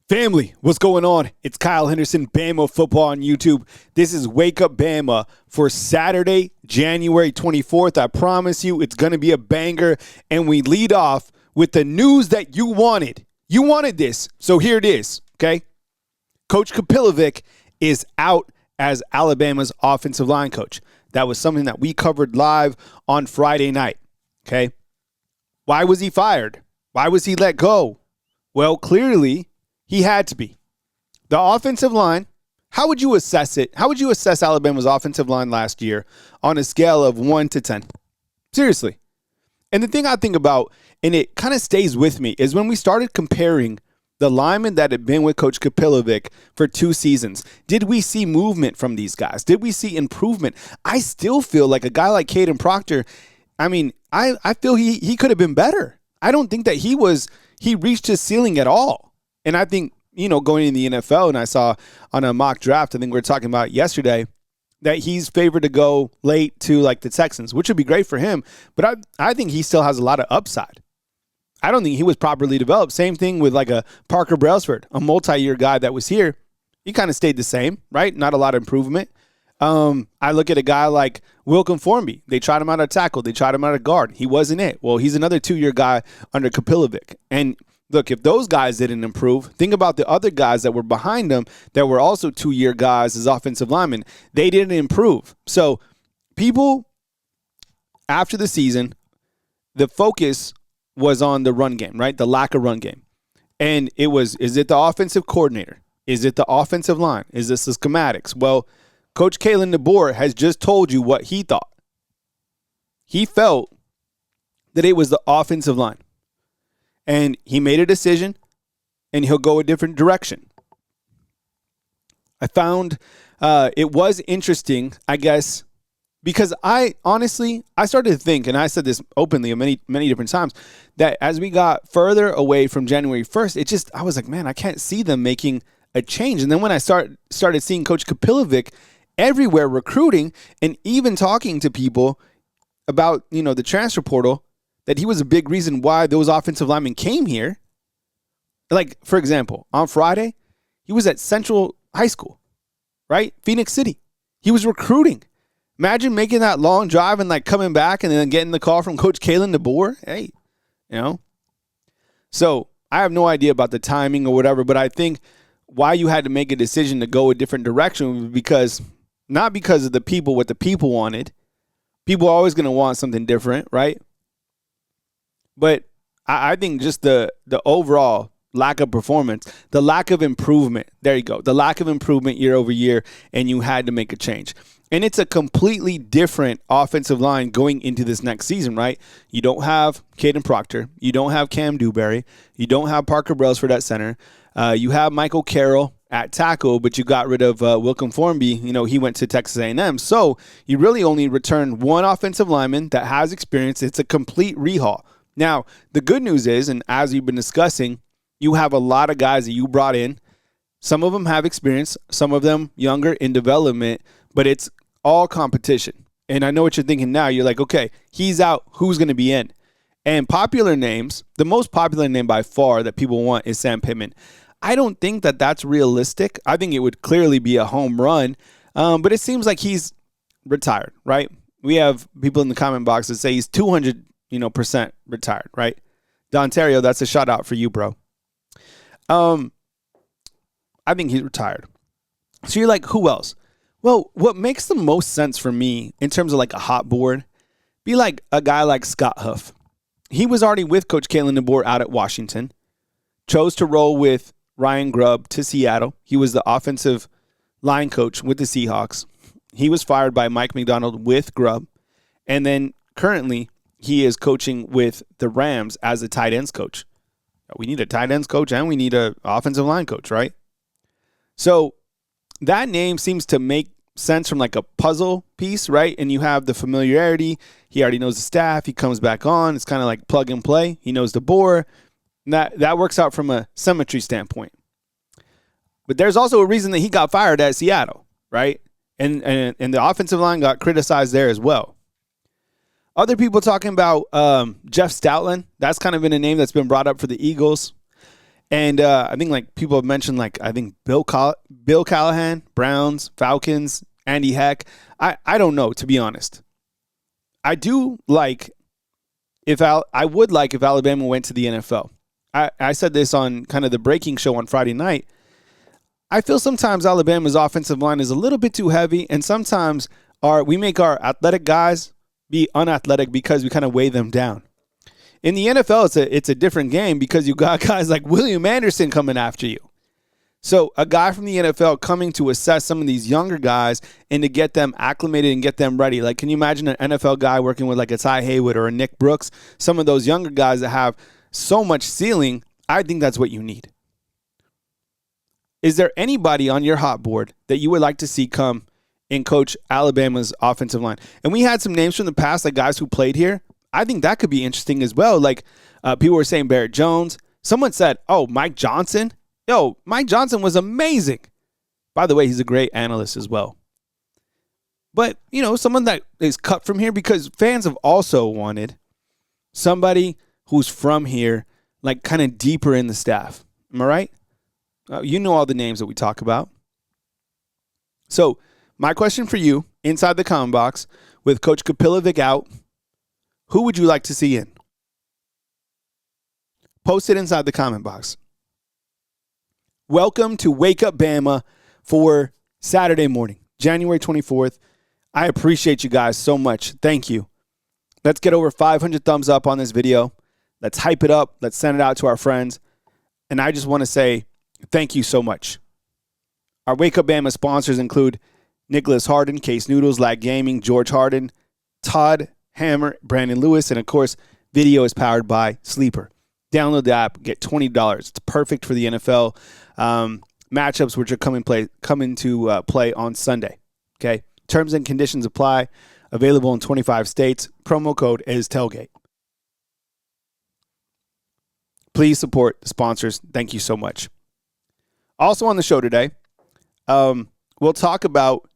Family, what's going on? It's Kyle Henderson, Bama Football on YouTube. This is Wake Up Bama for Saturday, January 24th. I promise you it's going to be a banger, and we lead off with the news that you wanted. You wanted this, so here it is, okay? Coach Kapilovic is out as Alabama's offensive line coach. That was something that we covered live on Friday night, okay? Why was he fired? Why was he let go? Well, clearly, he had to be. The offensive line, how would you assess it? How would you assess Alabama's offensive line last year on a scale of 1 to 10? Seriously. And the thing I think about, and it kind of stays with me, is when we started comparing the linemen that had been with Coach Kapilovic for 2 seasons, did we see movement from these guys? Did we see improvement? I still feel like a guy like Caden Proctor, I feel he could have been better. I don't think that he reached his ceiling at all. And I think, going in the NFL, and I saw on a mock draft, I think we were talking about yesterday, that he's favored to go late to like the Texans, which would be great for him. But I think he still has a lot of upside. I don't think he was properly developed. Same thing with like a Parker Brailsford, a multi-year guy that was here. He kind of stayed the same, right? Not a lot of improvement. I look at a guy like Wilkin Formby. They tried him out at tackle. They tried him out at guard. He wasn't it. Well, he's another 2-year guy under Kapilovic. And look, if those guys didn't improve, think about the other guys that were behind them that were also 2-year guys as offensive linemen. They didn't improve. So people, after the season, the focus was on the run game, right? The lack of run game. And it was, is it the offensive coordinator? Is it the offensive line? Is this the schematics? Well, Coach Kalen DeBoer has just told you what he thought. He felt that it was the offensive line. And he made a decision, and he'll go a different direction. I found it was interesting, I guess, because I started to think, and I said this openly many different times, that as we got further away from January 1st, I was like, man, I can't see them making a change. And then when I started seeing Coach Kapilovic everywhere recruiting and even talking to people about, the transfer portal, that he was a big reason why those offensive linemen came here. Like, for example, on Friday, he was at Central High School, right? Phoenix City. He was recruiting. Imagine making that long drive and like coming back and then getting the call from Coach Kalen DeBoer. Hey, So I have no idea about the timing or whatever, but I think why you had to make a decision to go a different direction was not because of what the people wanted. People are always going to want something different, right? But I think just the overall lack of performance, the lack of improvement, there you go, the lack of improvement year over year, and you had to make a change. And it's a completely different offensive line going into this next season, right? You don't have Caden Proctor. You don't have Cam Dewberry. You don't have Parker Brailsford at center. You have Michael Carroll at tackle, but you got rid of Wilkin Formby. He went to Texas A&M. So you really only returned one offensive lineman that has experience. It's a complete rehaul. Now, the good news is, and as we've been discussing, you have a lot of guys that you brought in. Some of them have experience, some of them younger in development, but it's all competition. And I know what you're thinking now. You're like, okay, he's out. Who's going to be in? And popular names, the most popular name by far that people want is Sam Pittman. I don't think that that's realistic. I think it would clearly be a home run, but it seems like he's retired, right? We have people in the comment box that say he's 200 percent retired, right? Dontario, that's a shout out for you, bro. I think he's retired. So you're like, who else? Well, what makes the most sense for me in terms of like a hot board, be like a guy like Scott Huff. He was already with Coach Kalen DeBoer out at Washington, chose to roll with Ryan Grubb to Seattle. He was the offensive line coach with the Seahawks. He was fired by Mike McDonald with Grubb. And then currently, he is coaching with the Rams as a tight ends coach. We need a tight ends coach and we need an offensive line coach, right? So that name seems to make sense from like a puzzle piece, right? And you have the familiarity. He already knows the staff. He comes back on. It's kind of like plug and play. He knows DeBoer. That works out from a symmetry standpoint. But there's also a reason that he got fired at Seattle, right? And the offensive line got criticized there as well. Other people talking about Jeff Stoutland. That's kind of been a name that's been brought up for the Eagles. And I think like people have mentioned, like I think Bill Callahan, Browns, Falcons, Andy Heck. I don't know, to be honest. I do like I would like if Alabama went to the NFL. I said this on kind of the breaking show on Friday night. I feel sometimes Alabama's offensive line is a little bit too heavy, and sometimes we make our athletic guys be unathletic because we kind of weigh them down. In the NFL, it's a different game because you got guys like William Anderson coming after you. So a guy from the NFL coming to assess some of these younger guys and to get them acclimated and get them ready. Like, can you imagine an NFL guy working with like a Ty Haywood or a Nick Brooks? Some of those younger guys that have so much ceiling, I think that's what you need. Is there anybody on your hot board that you would like to see come and coach Alabama's offensive line? And we had some names from the past, like guys who played here. I think that could be interesting as well. Like people were saying Barrett Jones. Someone said, oh, Mike Johnson. Yo, Mike Johnson was amazing. By the way, he's a great analyst as well. But, someone that is cut from here, because fans have also wanted somebody who's from here, like kind of deeper in the staff. Am I right? You know all the names that we talk about. So my question for you, inside the comment box, with Coach Kapilovic out, who would you like to see in? Post it inside the comment box. Welcome to Wake Up Bama for Saturday morning, January 24th. I appreciate you guys so much. Thank you. Let's get over 500 thumbs up on this video. Let's hype it up. Let's send it out to our friends. And I just want to say thank you so much. Our Wake Up Bama sponsors include Nicholas Harden, Case Noodles, Lag Gaming, George Harden, Todd Hammer, Brandon Lewis, and of course, video is powered by Sleeper. Download the app, get $20. It's perfect for the NFL matchups, which are coming to play on Sunday. Okay, terms and conditions apply. Available in 25 states. Promo code is Tailgate. Please support the sponsors. Thank you so much. Also on the show today, we'll talk about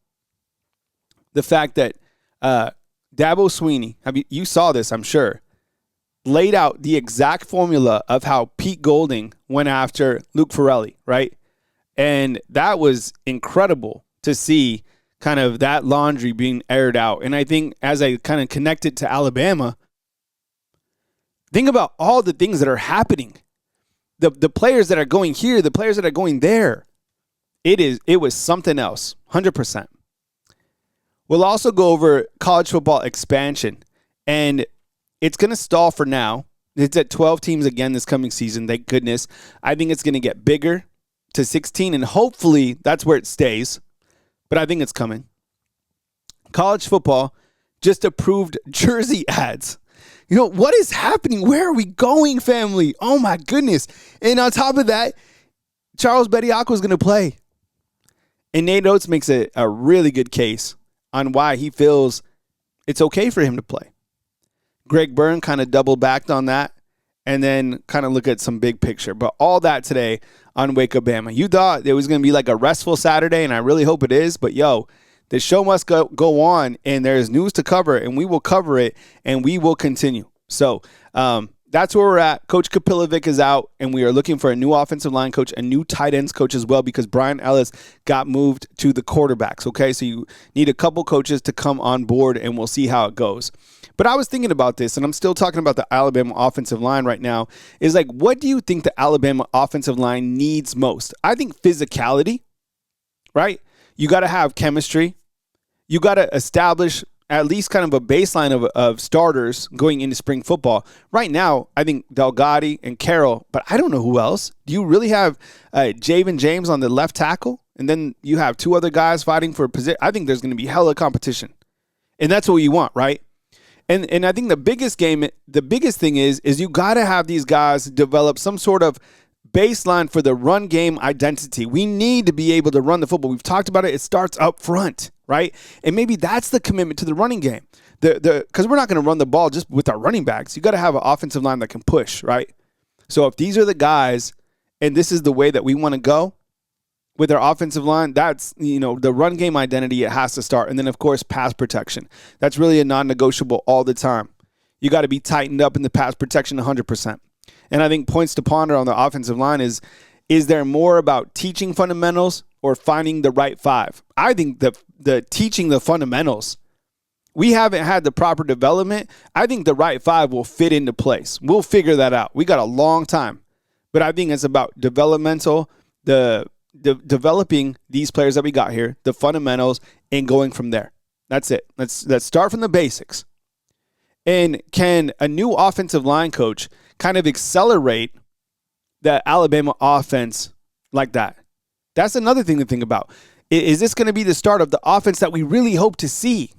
the fact that Dabo Swinney, you saw this, I'm sure, laid out the exact formula of how Pete Golding went after Luke Farrelly, right? And that was incredible to see kind of that laundry being aired out. And I think as I kind of connect it to Alabama, think about all the things that are happening. The players that are going here, the players that are going there. It was something else, 100%. We'll also go over college football expansion. And it's going to stall for now. It's at 12 teams again this coming season, thank goodness. I think it's going to get bigger to 16, and hopefully that's where it stays. But I think it's coming. College football just approved jersey ads. What is happening? Where are we going, family? Oh, my goodness. And on top of that, Charles Bediako is going to play. And Nate Oats makes a really good case on why he feels it's okay for him to play. Greg Byrne kind of double backed on that and then kind of look at some big picture. But all that today on Wake Up Bama. You thought it was going to be like a restful Saturday, and I really hope it is. But, the show must go on, and there's news to cover, and we will cover it, and we will continue. So that's where we're at. Coach Kapilovic is out, and we are looking for a new offensive line coach, a new tight ends coach as well, because Brian Ellis got moved to the quarterbacks, okay? So you need a couple coaches to come on board, and we'll see how it goes. But I was thinking about this, and I'm still talking about the Alabama offensive line right now, is like, what do you think the Alabama offensive line needs most? I think physicality, right? You got to have chemistry. You got to establish at least kind of a baseline of starters going into spring football. Right now, I think Delgado and Carroll, but I don't know who else. Do you really have Javen James on the left tackle? And then you have two other guys fighting for a position. I think there's going to be hella competition. And that's what you want, right? And I think the biggest thing is you got to have these guys develop some sort of baseline for the run game identity. We need to be able to run the football. We've talked about it. It starts up front, right? And maybe that's the commitment to the running game. Because we're not going to run the ball just with our running backs. You got to have an offensive line that can push, right? So if these are the guys, and this is the way that we want to go with our offensive line, that's, the run game identity, it has to start. And then, of course, pass protection. That's really a non-negotiable all the time. You got to be tightened up in the pass protection 100%. And I think points to ponder on the offensive line is there more about teaching fundamentals or finding the right five? I think the teaching the fundamentals. We haven't had the proper development. I think the right five will fit into place. We'll figure that out. We got a long time. But I think it's about developmental, developing these players that we got here, the fundamentals, and going from there. That's it. Let's start from the basics. And can a new offensive line coach kind of accelerate that Alabama offense like that? That's another thing to think about. Is this going to be the start of the offense that we really hope to see?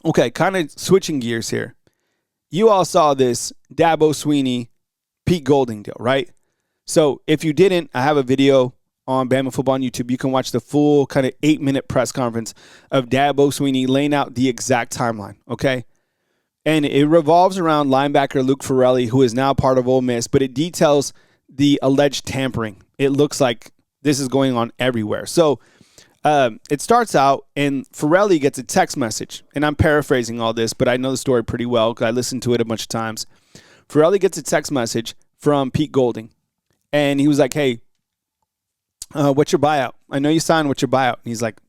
Okay, kind of switching gears here. You all saw this Dabo Swinney, Pete Golding deal, right? So if you didn't, I have a video on Bama Football on YouTube. You can watch the full kind of 8-minute press conference of Dabo Swinney laying out the exact timeline, okay? And it revolves around linebacker Luke Farrelly, who is now part of Ole Miss, but it details the alleged tampering. It looks like this is going on everywhere. So it starts out, and Farrelly gets a text message, and I'm paraphrasing all this, but I know the story pretty well because I listened to it a bunch of times. Farrelly gets a text message from Pete Golding, and he was like, hey, what's your buyout? I know you signed, what's your buyout? And he's like,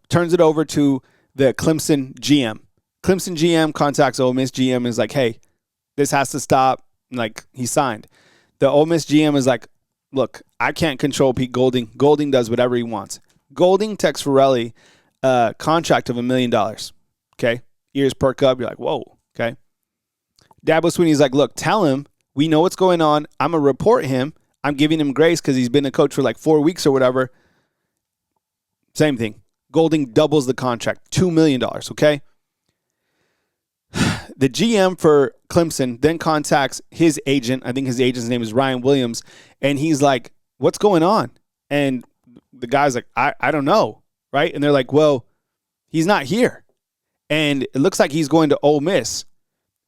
turns it over to the Clemson GM. Clemson GM contacts Ole Miss GM and is like, hey, this has to stop. Like, he signed. The Ole Miss GM is like, look, I can't control Pete Golding. Golding does whatever he wants. Golding texts Farrelly a contract of $1 million. Okay? Ears perk up. You're like, whoa. Okay? Dabo Swinney's like, look, tell him we know what's going on. I'm going to report him. I'm giving him grace because he's been a coach for like 4 weeks or whatever. Same thing. Golding doubles the contract. $2 million. Okay? The GM for Clemson then contacts his agent. I think his agent's name is Ryan Williams. And he's like, what's going on? And the guy's like, I don't know. Right? And they're like, well, he's not here. And it looks like he's going to Ole Miss.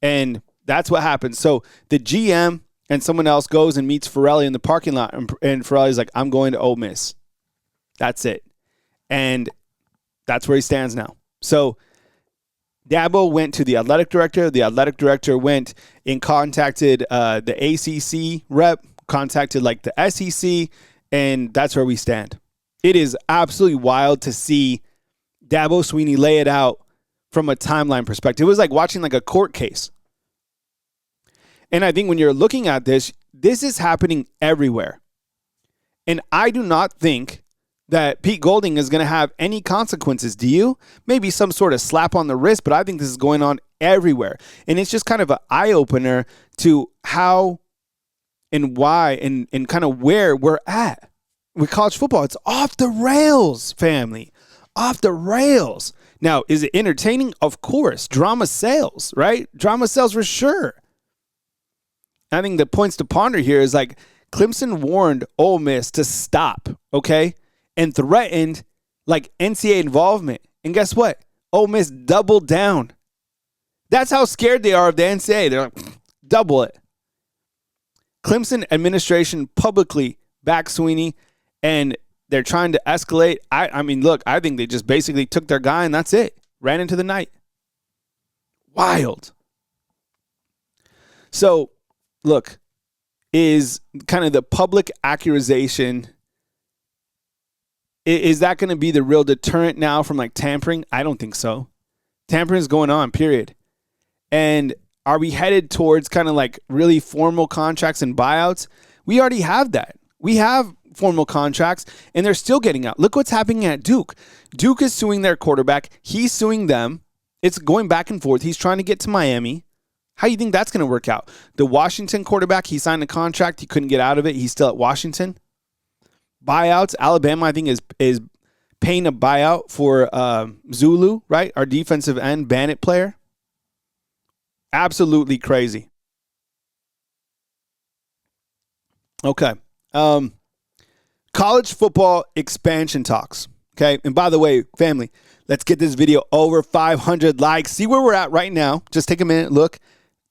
And that's what happens. So the GM and someone else goes and meets Farrelly in the parking lot. And Farrelly's like, I'm going to Ole Miss. That's it. And that's where he stands now. So Dabo went to the athletic director. The athletic director went and contacted the ACC rep, contacted like the SEC, and that's where we stand. It is absolutely wild to see Dabo Swinney lay it out from a timeline perspective. It was like watching like a court case. And I think when you're looking at this, this is happening everywhere. And I do not think that Pete Golding is going to have any consequences. Do you? Maybe some sort of slap on the wrist, but I think this is going on everywhere. And it's just kind of an eye-opener to how and why and kind of where we're at with college football. It's off the rails, family. Off the rails. Now, is it entertaining? Of course. Drama sells, right? Drama sells for sure. I think the points to ponder here is like Clemson warned Ole Miss to stop, okay? And threatened like NCAA involvement. And guess what? Ole Miss doubled down. That's how scared they are of the NCAA. They're like, double it. Clemson administration publicly backed Swinney, and they're trying to escalate. I mean, look, I think they just basically took their guy and that's it. Ran into the night. Wild. So, look, is kind of the public accusation, is that going to be the real deterrent now from like tampering? I don't think so. Tampering is going on, period. And are we headed towards kind of like really formal contracts and buyouts? We already have that. We have formal contracts, and they're still getting out. Look what's happening at Duke. Duke is suing their quarterback. He's suing them. It's going back and forth. He's trying to get to Miami. How do you think that's going to work out? The Washington quarterback, he signed a contract. He couldn't get out of it. He's still at Washington. Buyouts. Alabama, I think, is paying a buyout for Zulu, right? Our defensive end Bandit player. Absolutely crazy. Okay. College football expansion talks. Okay. And by the way, family, let's get this video over 500 likes. See where we're at right now. Just take a minute. Look.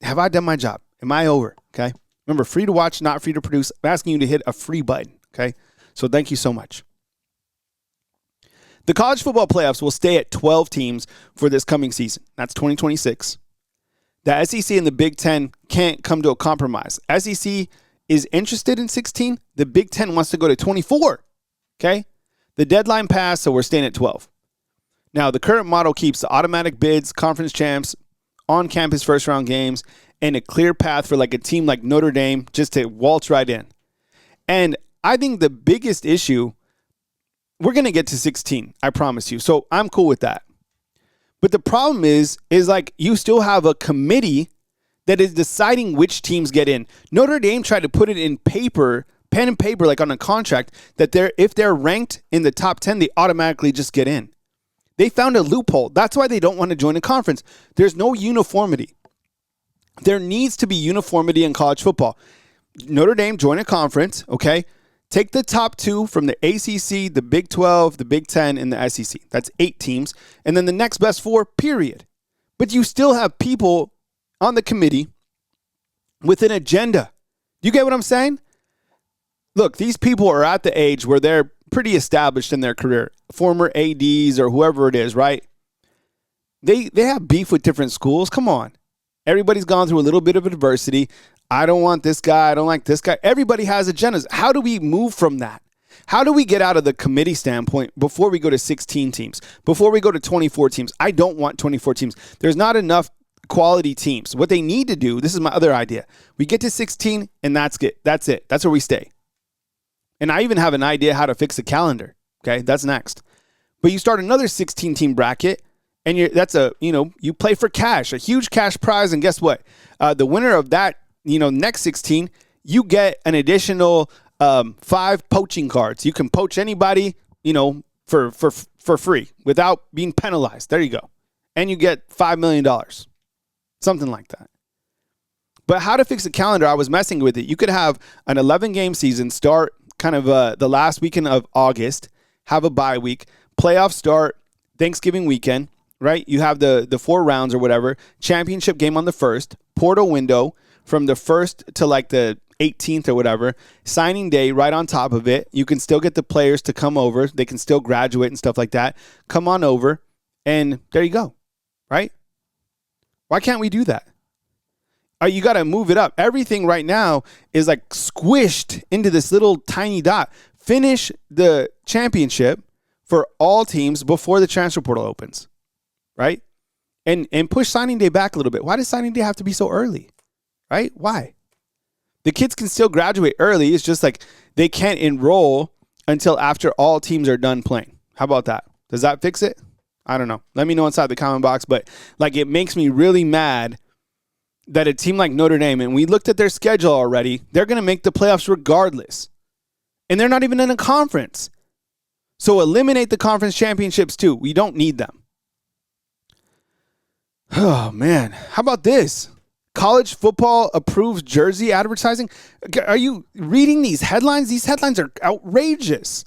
Have I done my job? Am I over? Okay. Remember, free to watch, not free to produce. I'm asking you to hit a free button. Okay. So thank you so much. The college football playoffs will stay at 12 teams for this coming season. That's 2026. The SEC and the Big Ten can't come to a compromise. SEC is interested in 16. The Big Ten wants to go to 24. Okay? The deadline passed, so we're staying at 12. Now, the current model keeps the automatic bids, conference champs, on-campus first-round games, and a clear path for like a team like Notre Dame just to waltz right in. And I think the biggest issue, we're going to get to 16, I promise you. So I'm cool with that. But the problem is like you still have a committee that is deciding which teams get in. Notre Dame tried to put it in paper, pen and paper, like on a contract, that if they're ranked in the top 10, they automatically just get in. They found a loophole. That's why they don't want to join a conference. There's no uniformity. There needs to be uniformity in college football. Notre Dame, join a conference, okay? Take the top 2 from the ACC, the Big 12, the Big 10, and the SEC. That's 8 teams. And then the next best 4, period. But you still have people on the committee with an agenda. You get what I'm saying? Look, these people are at the age where they're pretty established in their career. Former ADs or whoever it is, right? They have beef with different schools. Come on. Everybody's gone through a little bit of adversity. I don't want this guy. I don't like this guy. Everybody has agendas. How do we move from that? How do we get out of the committee standpoint before we go to 16 teams, before we go to 24 teams? I don't want 24 teams. There's not enough quality teams. What they need to do, this is my other idea. We get to 16 and that's it. That's it. That's where we stay. And I even have an idea how to fix the calendar. Okay, that's next. But you start another 16-team bracket, and you play for cash, a huge cash prize, and guess what? The winner of that, next 16, you get an additional 5 poaching cards. You can poach anybody, for free without being penalized. There you go. And you get $5 million, something like that. But how to fix the calendar, I was messing with it. You could have an 11-game season start kind of the last weekend of August, have a bye week, playoffs start Thanksgiving weekend, right? You have the 4 rounds or whatever, championship game on the 1st, portal window from the 1st to like the 18th or whatever, signing day right on top of it. You can still get the players to come over. They can still graduate and stuff like that. Come on over, and there you go, right? Why can't we do that? You got to move it up. Everything right now is like squished into this little tiny dot. Finish the championship for all teams before the transfer portal opens, right? And push signing day back a little bit. Why does signing day have to be so early, right? Why? The kids can still graduate early. It's just like they can't enroll until after all teams are done playing. How about that? Does that fix it? I don't know. Let me know inside the comment box. But like, it makes me really mad that a team like Notre Dame, and we looked at their schedule already, they're going to make the playoffs regardless. And they're not even in a conference. So eliminate the conference championships too. We don't need them. Oh, man. How about this? College football approves jersey advertising. Are you reading these headlines? These headlines are outrageous.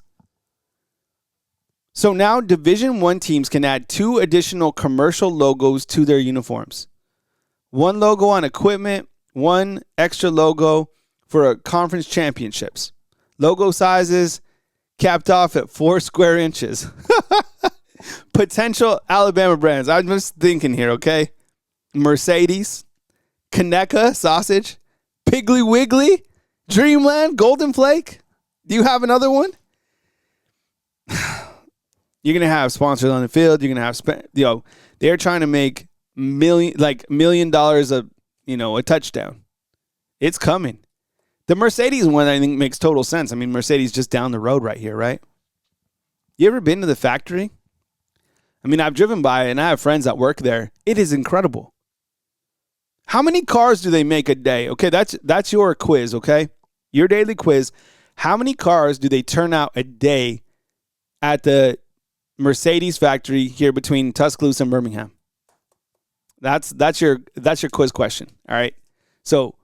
So now Division I teams can add 2 additional commercial logos to their uniforms. 1 logo on equipment, 1 extra logo for a conference championships. Logo sizes capped off at 4 square inches. Potential Alabama brands. I'm just thinking here, okay? Mercedes, Conecuh sausage, Piggly Wiggly, Dreamland, Golden Flake. Do you have another one? You're going to have sponsors on the field. You're going to have, they're trying to make $1 million a touchdown. It's coming. The Mercedes one, I think, makes total sense. I mean, Mercedes just down the road right here, right? You ever been to the factory? I mean, I've driven by and I have friends that work there. It is incredible. How many cars do they make a day? Okay, that's your quiz, okay? Your daily quiz. How many cars do they turn out a day at the Mercedes factory here between Tuscaloosa and Birmingham? That's your quiz question. All right. So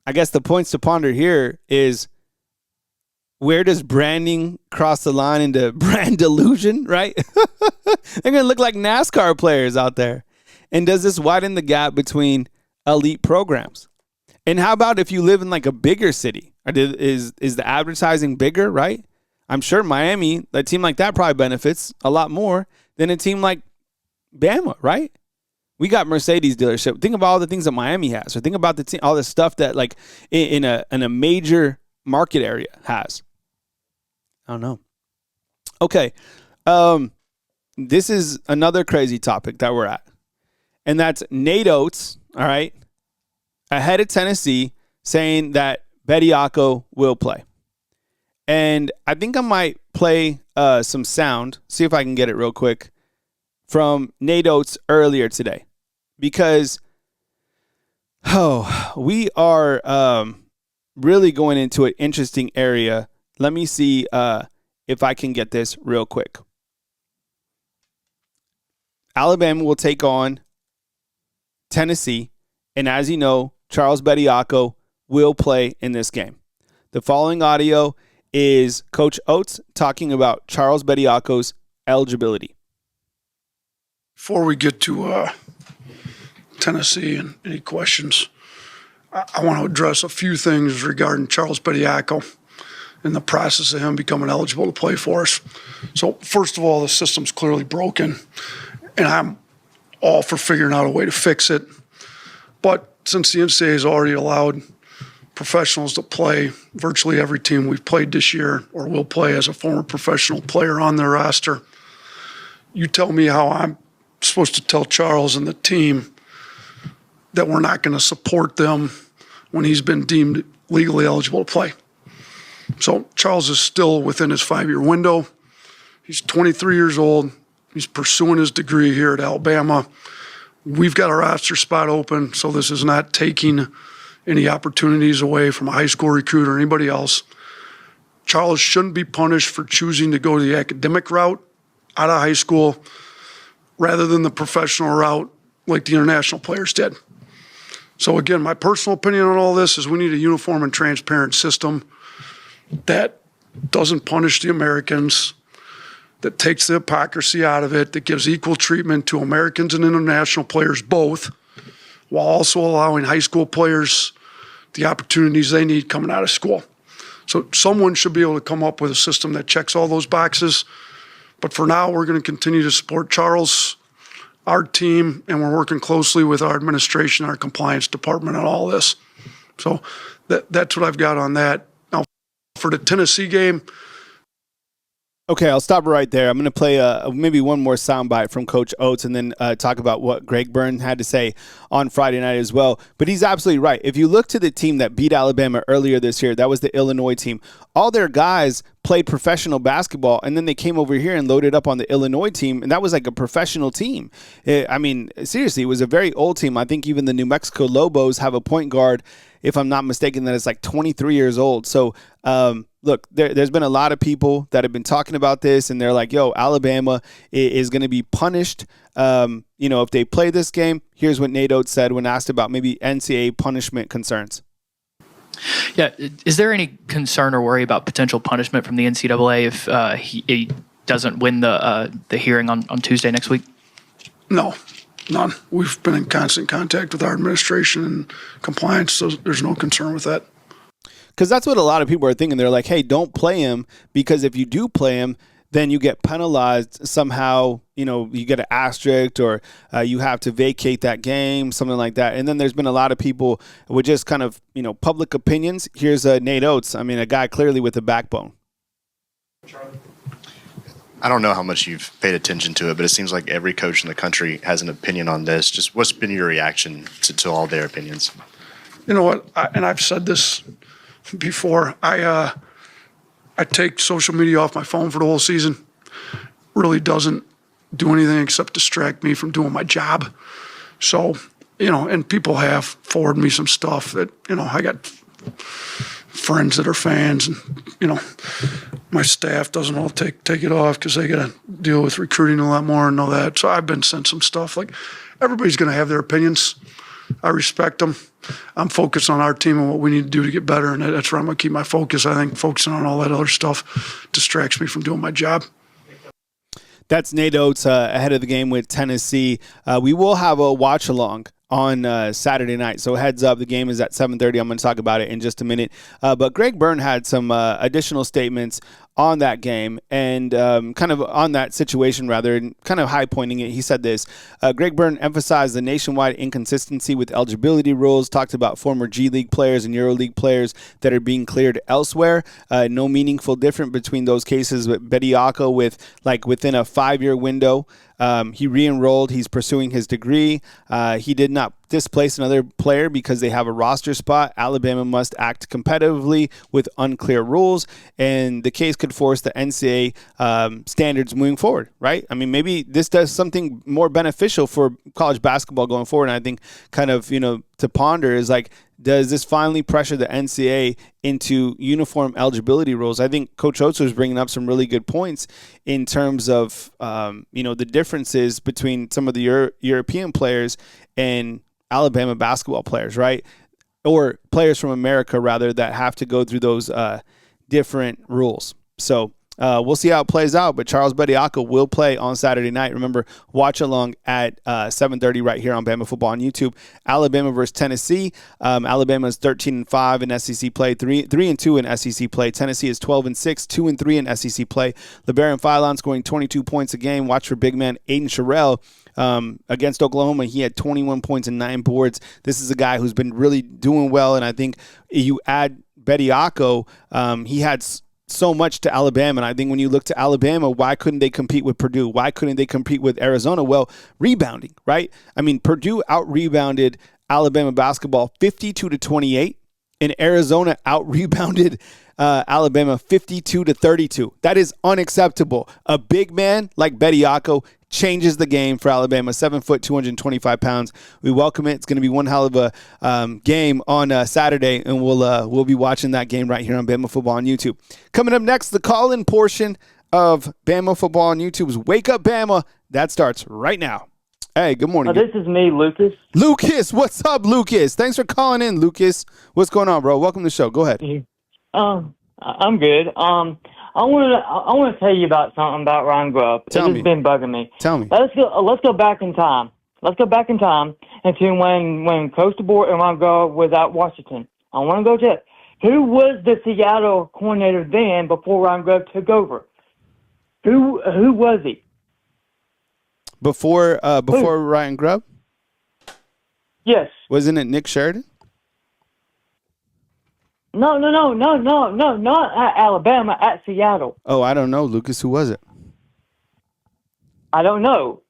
I guess the points to ponder here is, where does branding cross the line into brand delusion, right? They're going to look like NASCAR players out there. And does this widen the gap between elite programs? And how about if you live in like a bigger city? Is the advertising bigger, right? I'm sure Miami, a team like that probably benefits a lot more than a team like Bama, right? We got Mercedes dealership. Think about all the things that Miami has, or think about all the stuff that like in a major market area has. I don't know. Okay. This is another crazy topic that we're at. And that's Nate Oats, all right, ahead of Tennessee, saying that Bediako will play. And I think I might play some sound, see if I can get it real quick, from Nate Oats earlier today. Because, we are really going into an interesting area. Let me see if I can get this real quick. Alabama will take on Tennessee, and as you know, Charles Bediako will play in this game. The following audio is Coach Oats talking about Charles Bediako's eligibility. Before we get to Tennessee and any questions, I want to address a few things regarding Charles Bediako and the process of him becoming eligible to play for us. So first of all, the system's clearly broken, and I'm all for figuring out a way to fix it. But since the NCAA has already allowed professionals to play virtually every team we've played this year or will play as a former professional player on their roster, you tell me how I'm supposed to tell Charles and the team that we're not going to support them when he's been deemed legally eligible to play. So Charles is still within his 5-year window. He's 23 years old. He's pursuing his degree here at Alabama. We've got a roster spot open, so this is not taking any opportunities away from a high school recruit or anybody else. Charles shouldn't be punished for choosing to go the academic route out of high school rather than the professional route like the international players did. So again, my personal opinion on all this is we need a uniform and transparent system that doesn't punish the Americans, that takes the hypocrisy out of it, that gives equal treatment to Americans and international players both, while also allowing high school players the opportunities they need coming out of school. So someone should be able to come up with a system that checks all those boxes. But for now, we're going to continue to support Charles, our team, and we're working closely with our administration, our compliance department on all this. So that's what I've got on that. Now, for the Tennessee game. Okay, I'll stop right there. I'm going to play maybe one more soundbite from Coach Oats and then talk about what Greg Byrne had to say on Friday night as well. But he's absolutely right. If you look to the team that beat Alabama earlier this year, that was the Illinois team. All their guys played professional basketball, and then they came over here and loaded up on the Illinois team, and that was like a professional team. I mean, seriously, it was a very old team. I think even the New Mexico Lobos have a point guard, if I'm not mistaken, that is like 23 years old. So, look, there's been a lot of people that have been talking about this, and they're like, yo, Alabama is going to be punished, if they play this game. Here's what Nate Oats said when asked about maybe NCAA punishment concerns. Yeah, is there any concern or worry about potential punishment from the NCAA if he doesn't win the hearing on Tuesday next week? No, none. We've been in constant contact with our administration and compliance, so there's no concern with that. Because that's what a lot of people are thinking. They're like, hey, don't play him, because if you do play him, then you get penalized somehow. You get an asterisk, or you have to vacate that game, something like that. And then there's been a lot of people with just kind of, public opinions. Here's Nate Oats. I mean, a guy clearly with a backbone. I don't know how much you've paid attention to it, but it seems like every coach in the country has an opinion on this. Just what's been your reaction to all their opinions? You know what? And I've said this before. I take social media off my phone for the whole season. Really doesn't do anything except distract me from doing my job. So, and people have forwarded me some stuff that, I got friends that are fans, and, my staff doesn't all take it off because they got to deal with recruiting a lot more and all that. So I've been sent some stuff. Like, everybody's going to have their opinions. I respect them. I'm focused on our team and what we need to do to get better, and that's where I'm going to keep my focus. I think focusing on all that other stuff distracts me from doing my job. That's Nate Oats ahead of the game with Tennessee. We will have a watch-along on Saturday night. So heads up, the game is at 7:30. I'm going to talk about it in just a minute. But Greg Byrne had some additional statements on that game and kind of on that situation, rather, and kind of high pointing it. He said this. Greg Byrne emphasized the nationwide inconsistency with eligibility rules, talked about former G League players and EuroLeague players that are being cleared elsewhere. No meaningful difference between those cases with Bediako within a 5-year window. He re-enrolled. He's pursuing his degree. He did not displace another player because they have a roster spot. Alabama must act competitively with unclear rules, and the case could force the NCAA standards moving forward, right? I mean, maybe this does something more beneficial for college basketball going forward, and I think kind of, to ponder is like, does this finally pressure the NCAA into uniform eligibility rules? I think Coach Oats was bringing up some really good points in terms of, the differences between some of the European players and Alabama basketball players, right? Or players from America, rather, that have to go through those different rules. So we'll see how it plays out, but Charles Bediako will play on Saturday night. Remember, watch along at 7:30 right here on Bama Football on YouTube. Alabama versus Tennessee. Alabama is 13-5 in SEC play, 3-2 in SEC play. Tennessee is 12-6, 2-3 in SEC play. LeBaron Philon scoring 22 points a game. Watch for big man Aiden Sherrill. Against Oklahoma, he had 21 points and 9 boards. This is a guy who's been really doing well, and I think you add Bediako, he had so much to Alabama, and I think when you look to Alabama, why couldn't they compete with Purdue? Why couldn't they compete with Arizona? Well, rebounding, right? I mean, Purdue out-rebounded Alabama basketball 52-28, and Arizona out-rebounded Alabama 52-32. That is unacceptable. A big man like Bediako changes the game for Alabama. 7 foot, 225 pounds. We welcome it. It's going to be one hell of a game on Saturday, and we'll be watching that game right here on Bama Football on YouTube. Coming up next, the call-in portion of Bama Football on YouTube's Wake Up Bama. That starts right now. Hey, good morning. This is me, Lucas. Lucas, what's up, Lucas? Thanks for calling in, Lucas. What's going on, bro? Welcome to the show. Go ahead. I'm good. I want to tell you about something about Ryan Grubb. It's been bugging me. Tell me. Let's go back in time. Let's go back in time into when Coach DeBoer and Ryan Grubb was at Washington. I want to go to it. Who was the Seattle coordinator then before Ryan Grubb took over? Who was he? Before Ryan Grubb? Yes. Wasn't it Nick Sheridan? No, not at Alabama, at Seattle. Oh, I don't know, Lucas. Who was it? I don't know.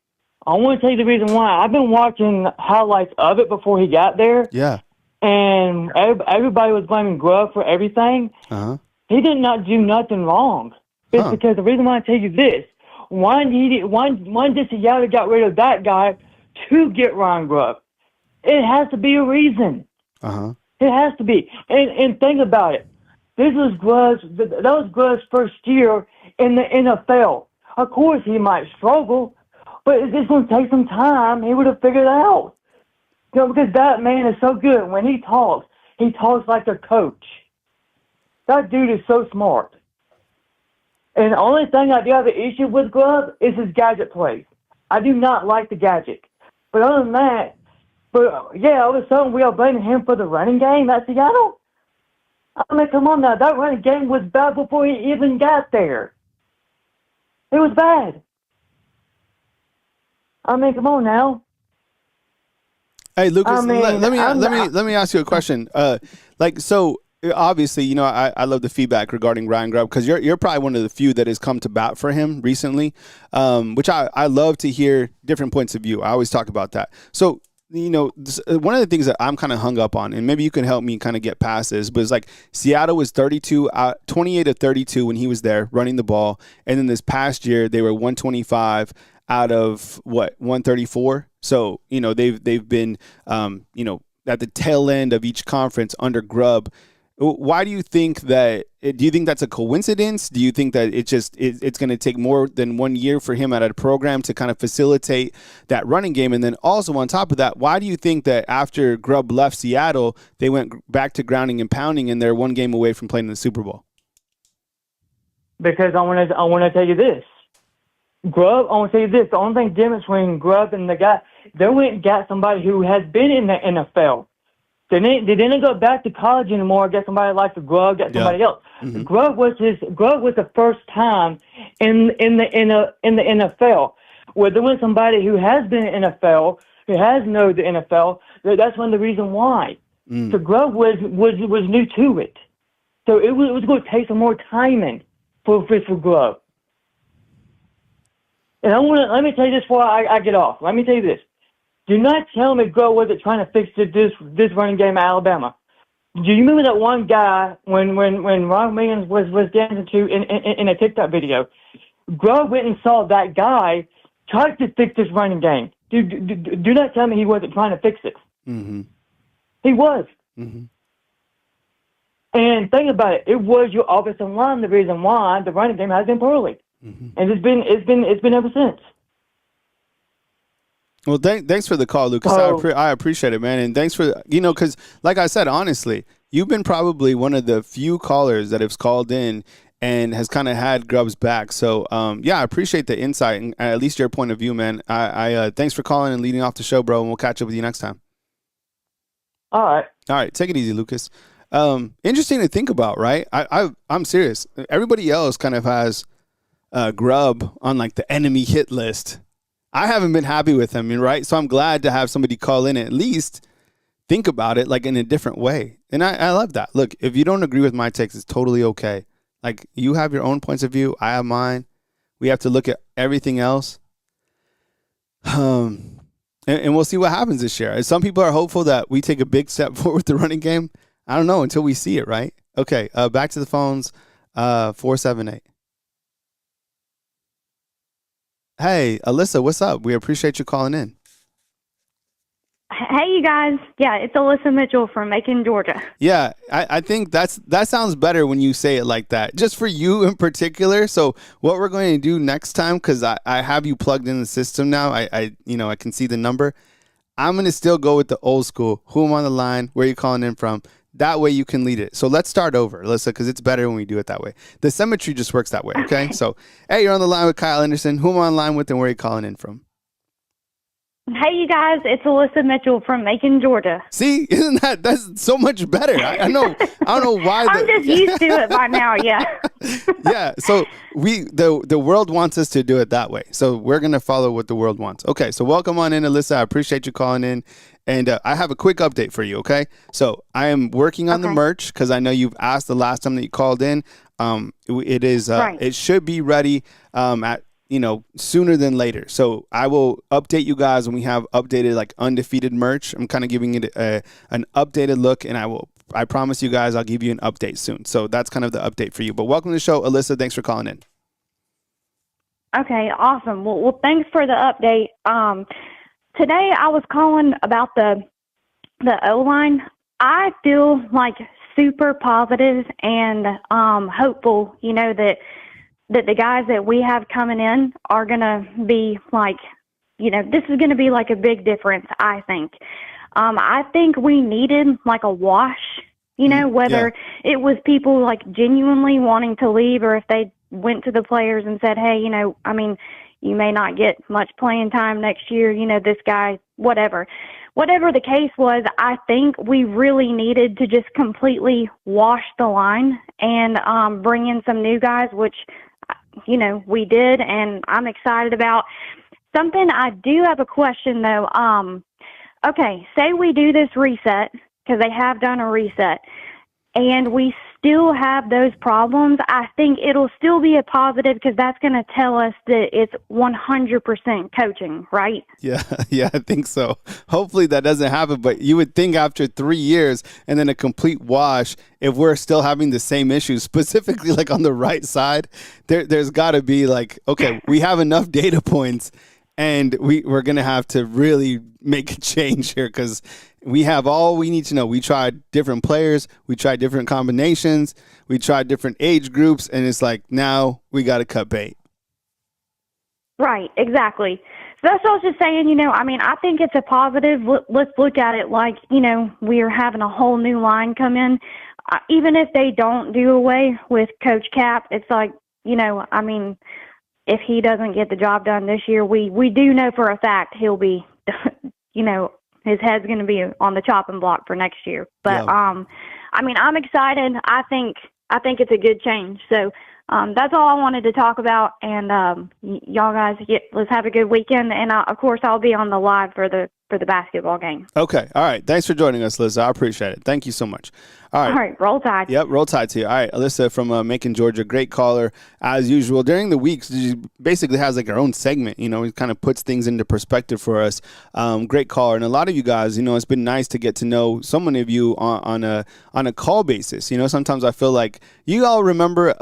I want to tell you the reason why. I've been watching highlights of it before he got there. Yeah. And everybody was blaming Grubb for everything. Uh-huh. He did not do nothing wrong. It's because the reason why I tell you this, why did Seattle got rid of that guy to get Ryan Grubb? It has to be a reason. Uh-huh. It has to be. And think about it. That was Grubb's first year in the NFL. Of course, he might struggle, but it's going to take some time. He would have figured it out. Because that man is so good. When he talks like a coach. That dude is so smart. And the only thing I do have an issue with Grubb is his gadget plays. I do not like the gadget. But other than that, all of a sudden we are blaming him for the running game at Seattle? I mean, come on now. That running game was bad before he even got there. It was bad. I mean, come on now. Hey, Lucas, let me ask you a question. So obviously, I love the feedback regarding Ryan Grubb because you're probably one of the few that has come to bat for him recently, which I love to hear different points of view. I always talk about that. So, one of the things that I'm kind of hung up on, and maybe you can help me kind of get past this, but it's like Seattle was 28 of 32 when he was there running the ball. And then this past year, they were 125 out of 134. So, they've been, at the tail end of each conference under Grubb. Why do you think that? Do you think that's a coincidence? Do you think that it's going to take more than 1 year for him at a program to kind of facilitate that running game? And then also on top of that, why do you think that after Grubb left Seattle, they went back to grounding and pounding and they're one game away from playing in the Super Bowl? Because I want to tell you this. Grubb, I want to say this, the only thing different between Grubb and the guy, they went and got somebody who has been in the NFL. They didn't go back to college anymore, get somebody like the Grubb, get somebody else. Mm-hmm. Grubb was the first time in the NFL. Where there was somebody who has been in the NFL, who has known the NFL, that's one of the reasons why. So Grubb was new to it. So it was going to take some more timing for Grubb. And let me tell you this before I get off. Let me tell you this. Do not tell me Grubb wasn't trying to fix this running game at Alabama. Do you remember that one guy when Ron Williams was dancing to in a TikTok video? Grubb went and saw that guy try to fix this running game. Do not tell me he wasn't trying to fix it. Mm-hmm. He was. Mm-hmm. And think about it. It was your offensive line the reason why the running game has been poorly. Mm-hmm. And it's been ever since. Well, thanks for the call, Lucas. I appreciate it, man. And thanks for, because like I said, honestly, you've been probably one of the few callers that has called in and has kind of had Grubb's back. So, I appreciate the insight and at least your point of view, man. I thanks for calling and leading off the show, bro, and we'll catch up with you next time. All right. Take it easy, Lucas. Interesting to think about, right? I'm serious. Everybody else kind of has Grubb on like the enemy hit list. I haven't been happy with him, right? So I'm glad to have somebody call in and at least think about it like in a different way. And I love that. Look, if you don't agree with my takes, it's totally okay. Like, you have your own points of view. I have mine. We have to look at everything else. And we'll see what happens this year. Some people are hopeful that we take a big step forward with the running game. I don't know until we see it, right? Okay, back to the phones. 478. Hey, Alyssa, what's up? We appreciate you calling in. Hey, you guys. Yeah, it's Alyssa Mitchell from Macon, Georgia. Yeah, I think that sounds better when you say it like that, just for you in particular. So what we're going to do next time, because I have you plugged in the system now, I can see the number. I'm going to still go with the old school. Who am on the line? Where are you calling in from? That way you can lead it. So let's start over, Alyssa, because it's better when we do it that way. The symmetry just works that way, okay? So, hey, you're on the line with Kyle Henderson. Who am I on the line with and where are you calling in from? Hey, you guys, it's Alyssa Mitchell from Macon, Georgia. See, that's so much better. I don't know why. I'm just used to it by now, yeah. Yeah, so the world wants us to do it that way. So we're going to follow what the world wants. Okay, so welcome on in, Alyssa. I appreciate you calling in. And I have a quick update for you, okay? So I am working on the merch because I know you've asked the last time that you called in. It is right. It should be ready at sooner than later. So I will update you guys when we have updated like undefeated merch. I'm kind of giving it an updated look, and I promise you guys I'll give you an update soon. So that's kind of the update for you. But welcome to the show, Alyssa. Thanks for calling in. Okay, awesome. Well, thanks for the update. Today I was calling about the O-line. I feel like super positive and hopeful, that the guys that we have coming in are going to be like, this is going to be like a big difference, I think. I think we needed like a wash, whether it was people like genuinely wanting to leave or if they went to the players and said, hey, you may not get much playing time next year, this guy, whatever. Whatever the case was, I think we really needed to just completely wash the line and bring in some new guys, which, we did, and I'm excited about. Something I do have a question, though. Okay, say we do this reset, because they have done a reset, and we still have those problems. I think it'll still be a positive because that's going to tell us that it's 100% coaching, right? Yeah, I think so. Hopefully that doesn't happen, but you would think after 3 years and then a complete wash, if we're still having the same issues, specifically like on the right side, there's got to be like, okay, we have enough data points and we're going to have to really make a change here because we have all we need to know. We tried different players. We tried different combinations. We tried different age groups. And it's like, now we got to cut bait. Right, exactly. So that's what I was just saying, I think it's a positive. Let's look at it like, we're having a whole new line come in. Even if they don't do away with Coach Cap, it's like, if he doesn't get the job done this year, we do know for a fact he'll be, his head's going to be on the chopping block for next year. But Yeah. I mean, I'm excited. I think it's a good change. So that's all I wanted to talk about. And y'all guys, let's have a good weekend. And of course, I'll be on the live for the basketball game. Okay. All right. Thanks for joining us, Liz. I appreciate it. Thank you so much. All right. All right, roll tide. Yep, roll tide to you. All right, Alyssa from Macon, Georgia, great caller as usual. During the weeks, she basically has like her own segment. It kind of puts things into perspective for us. Great caller, and a lot of you guys, it's been nice to get to know so many of you on a call basis. Sometimes I feel like you all remember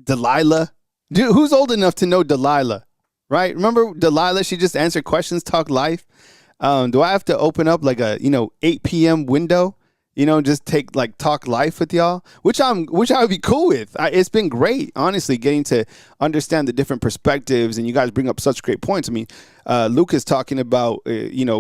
Delilah. Dude, who's old enough to know Delilah? Right? Remember Delilah? She just answered questions, talk life. Do I have to open up like a 8 p.m. window? Just talk life with y'all, which I would be cool with. It's been great, honestly, getting to understand the different perspectives, and you guys bring up such great points. I mean, Luke is talking about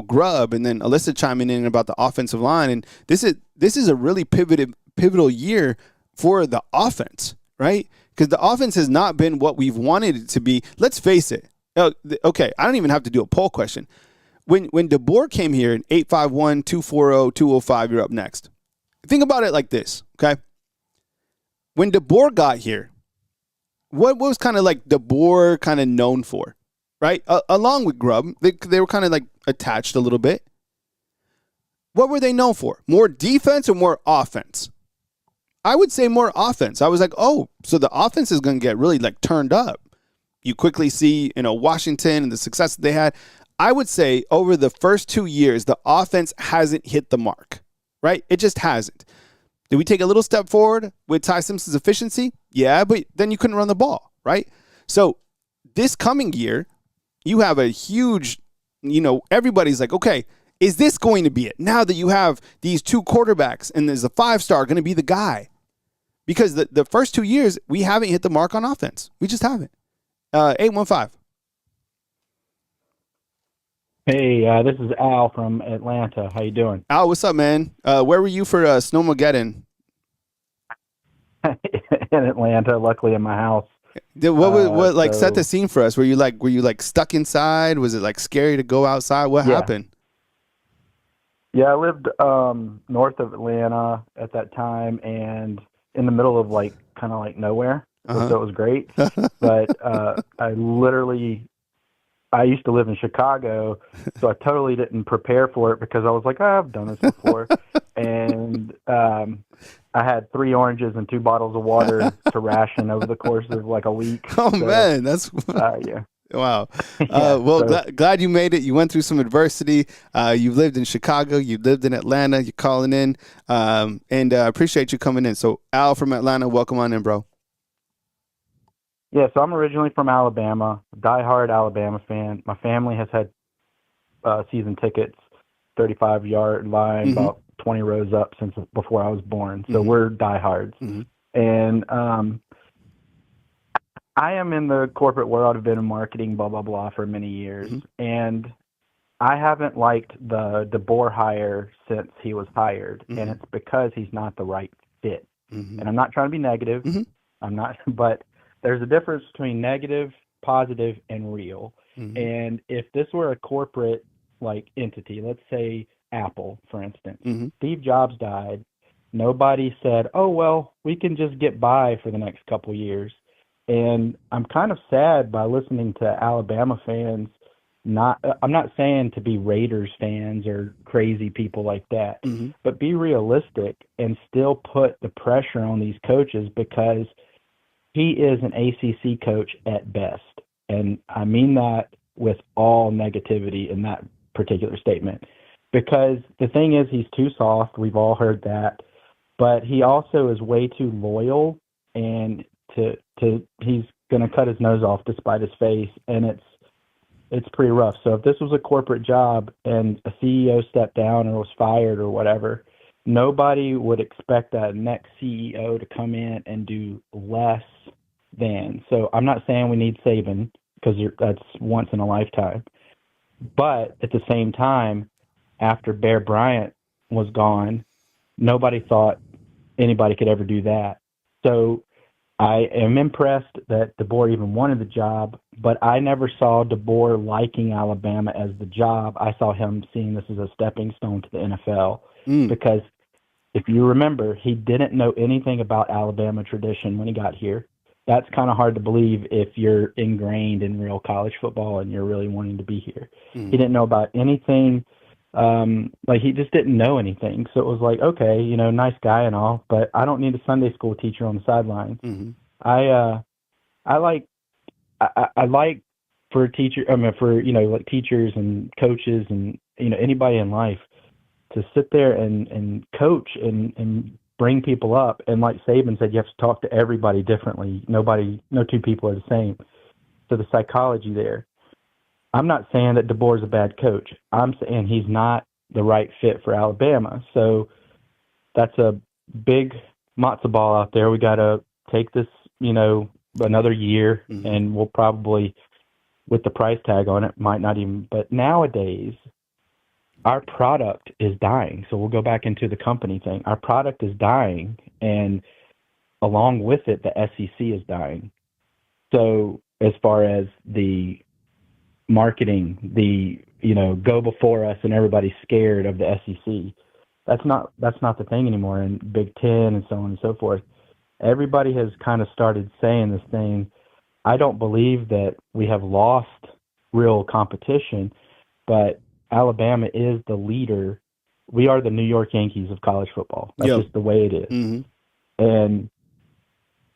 Grubb, and then Alyssa chiming in about the offensive line, and this is a really pivotal year for the offense, right? Because the offense has not been what we've wanted it to be. Let's face it. Okay, I don't even have to do a poll question. When DeBoer came here in 851-240-205, you're up next. Think about it like this, okay? When DeBoer got here, what was kind of like DeBoer kind of known for, right? Along with Grubb, they were kind of like attached a little bit. What were they known for? More defense or more offense? I would say more offense. I was like, oh, so the offense is going to get really like turned up. You quickly see, Washington and the success that they had. I would say over the first 2 years, the offense hasn't hit the mark, right? It just hasn't. Did we take a little step forward with Ty Simpson's efficiency? Yeah, but then you couldn't run the ball, right? So this coming year, you have a huge, everybody's like, okay, is this going to be it? Now that you have these two quarterbacks and there's a 5-star going to be the guy. Because the first 2 years, we haven't hit the mark on offense. We just haven't. 815. Hey, this is Al from Atlanta. How you doing? Al, what's up, man? Where were you for Snowmageddon? In Atlanta, luckily in my house. Set the scene for us? Were you stuck inside? Was it like scary to go outside? What happened? Yeah, I lived north of Atlanta at that time and in the middle of kind of nowhere. Uh-huh. So it was great. But I used to live in Chicago, so I totally didn't prepare for it because I was like, I've done this before. And I had 3 oranges and 2 bottles of water to ration over the course of a week. Oh, so, man, that's yeah. Wow. Glad you made it. You went through some adversity. You've lived in Chicago. You lived in Atlanta. You're calling in, and appreciate you coming in. So Al from Atlanta, welcome on in, bro. Yeah, so I'm originally from Alabama, diehard Alabama fan. My family has had season tickets, 35-yard line, about 20 rows up since before I was born. So we're diehards. Mm-hmm. And I am in the corporate world. I've been in marketing, blah, blah, blah, for many years. Mm-hmm. And I haven't liked the DeBoer hire since he was hired. Mm-hmm. And it's because he's not the right fit. Mm-hmm. And I'm not trying to be negative. Mm-hmm. I'm not, but there's a difference between negative, positive, and real. Mm-hmm. And if this were a corporate entity, let's say Apple, for instance, Steve Jobs died. Nobody said, oh, well, we can just get by for the next couple of years. And I'm kind of sad by listening to Alabama fans. I'm not saying to be Raiders fans or crazy people like that, but be realistic and still put the pressure on these coaches because he is an ACC coach at best. And I mean that with all negativity in that particular statement. Because the thing is, he's too soft. We've all heard that. But he also is way too loyal, and he's going to cut his nose off despite his face, and it's pretty rough. So if this was a corporate job and a CEO stepped down or was fired or whatever, nobody would expect that next CEO to come in and do less than. So I'm not saying we need Saban because that's once in a lifetime. But at the same time, after Bear Bryant was gone, nobody thought anybody could ever do that. So I am impressed that DeBoer even wanted the job, but I never saw DeBoer liking Alabama as the job. I saw him seeing this as a stepping stone to the NFL because if you remember, he didn't know anything about Alabama tradition when he got here. That's kind of hard to believe if you're ingrained in real college football and you're really wanting to be here. He didn't know about anything. Like he just didn't know anything. So it was like, okay, you know, nice guy and all, but I don't need a Sunday school teacher on the sidelines. I like for like teachers and coaches and, you know, anybody in life to sit there and coach and bring people up. And like Saban said, you have to talk to everybody differently. No two people are the same. So the psychology there. I'm not saying that DeBoer's a bad coach. I'm saying he's not the right fit for Alabama. So that's a big matzo ball out there. We got to take this, you know, another year, and we'll probably, with the price tag on it, might not even. But nowadays, our product is dying. So we'll go back into the company thing. Our product is dying, and along with it, the SEC is dying. So as far as the marketing, the, you know, go before us and everybody's scared of the SEC, that's not the thing anymore. And Big Ten and so on and so forth, everybody has kind of started saying this thing. I don't believe that we have lost real competition, but Alabama is the leader. We are the New York Yankees of college football. That's just the way it is. And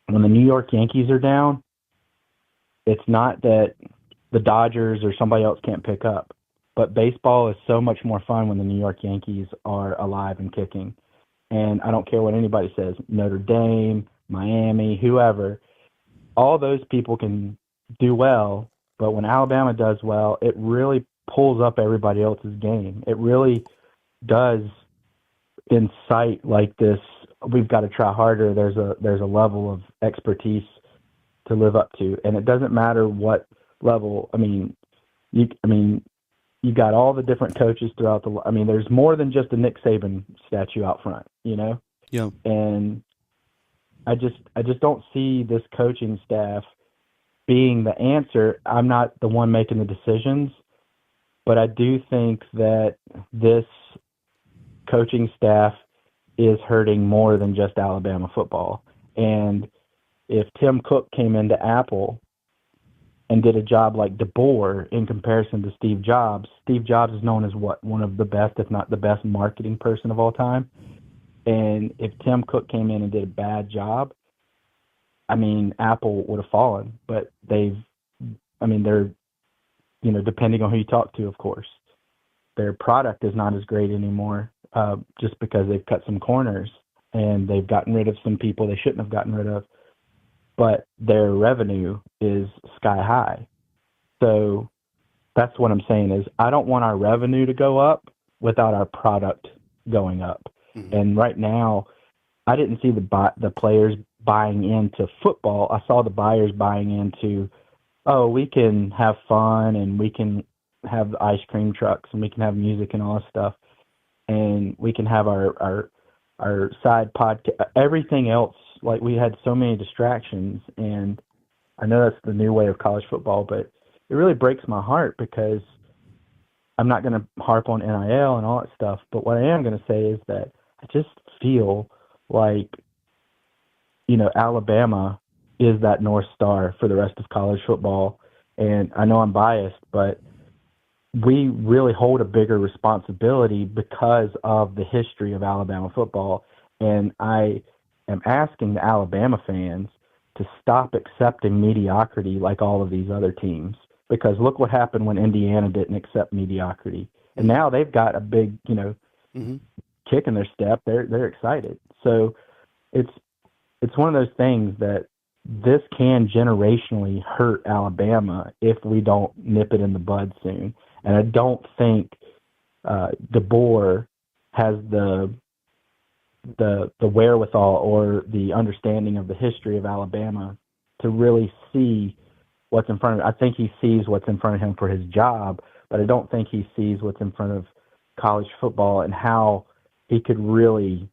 when the New York Yankees are down, it's not that the Dodgers or somebody else can't pick up, but baseball is so much more fun when the New York Yankees are alive and kicking. And I don't care what anybody says, Notre Dame, Miami, whoever, all those people can do well, but when Alabama does well, it really pulls up everybody else's game. It really does incite like this, we've got to try harder. There's a level of expertise to live up to, and it doesn't matter what level. You got all the different coaches throughout there's more than just a Nick Saban statue out front, you know? Yeah. And I just don't see this coaching staff being the answer. I'm not the one making the decisions, but I do think that this coaching staff is hurting more than just Alabama football. And if Tim Cook came into Apple and did a job like DeBoer in comparison to Steve Jobs is known as one of the best, if not the best, marketing person of all time. And if Tim Cook came in and did a bad job, Apple would have fallen. But they're, you know, depending on who you talk to, of course, their product is not as great anymore, just because they've cut some corners and they've gotten rid of some people they shouldn't have gotten rid of. But their revenue is sky high. So that's what I'm saying is I don't want our revenue to go up without our product going up. And right now, I didn't see the players buying into football. I saw the buyers buying into, we can have fun and we can have the ice cream trucks and we can have music and all this stuff. And we can have our side podcast, everything else. Like, we had so many distractions, and I know that's the new way of college football, but it really breaks my heart because I'm not going to harp on NIL and all that stuff. But what I am going to say is that I just feel like, you know, Alabama is that North Star for the rest of college football. And I know I'm biased, but we really hold a bigger responsibility because of the history of Alabama football. And I am asking the Alabama fans to stop accepting mediocrity like all of these other teams, because look what happened when Indiana didn't accept mediocrity. And now they've got a big, you know, kick in their step. They're excited. So it's one of those things that this can generationally hurt Alabama if we don't nip it in the bud soon. And I don't think DeBoer has the wherewithal or the understanding of the history of Alabama to really see what's in front of him. I think he sees what's in front of him for his job, but I don't think he sees what's in front of college football and how he could really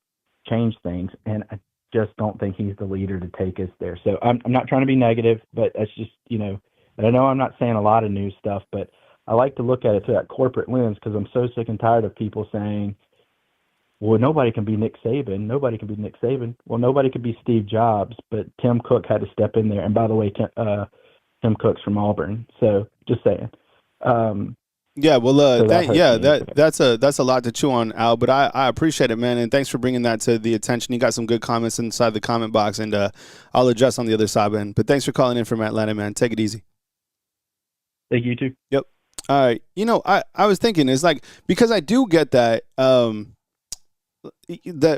change things. And I just don't think he's the leader to take us there. So I'm not trying to be negative, but that's just, and I know I'm not saying a lot of new stuff, but I like to look at it through that corporate lens because I'm so sick and tired of people saying, well, nobody can be Nick Saban. Nobody can be Nick Saban. Well, nobody could be Steve Jobs, but Tim Cook had to step in there. And by the way, Tim Cook's from Auburn. So just saying. Yeah, well, that's a lot to chew on, Al. But I appreciate it, man, and thanks for bringing that to the attention. You got some good comments inside the comment box, and I'll adjust on the other side, man. But thanks for calling in from Atlanta, man. Take it easy. Thank you too. Yep. All right. I was thinking it's like because I do get that that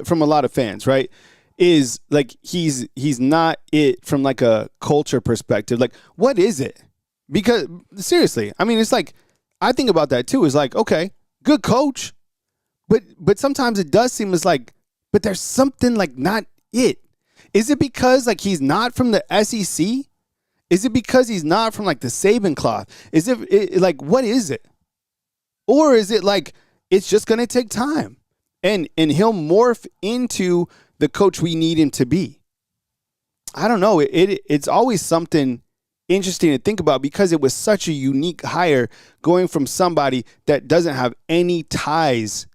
from a lot of fans, right? Is like he's not it from like a culture perspective. Like, what is it? Because seriously, I mean, it's like. I think about that too. Is like, okay, good coach, but sometimes it does seem as like, but there's something like not it. Is it because like he's not from the SEC? Is it because he's not from like the Saban cloth? Is it like what is it? Or is it like it's just gonna take time, and he'll morph into the coach we need him to be? I don't know. It's always something interesting to think about because it was such a unique hire going from somebody that doesn't have any ties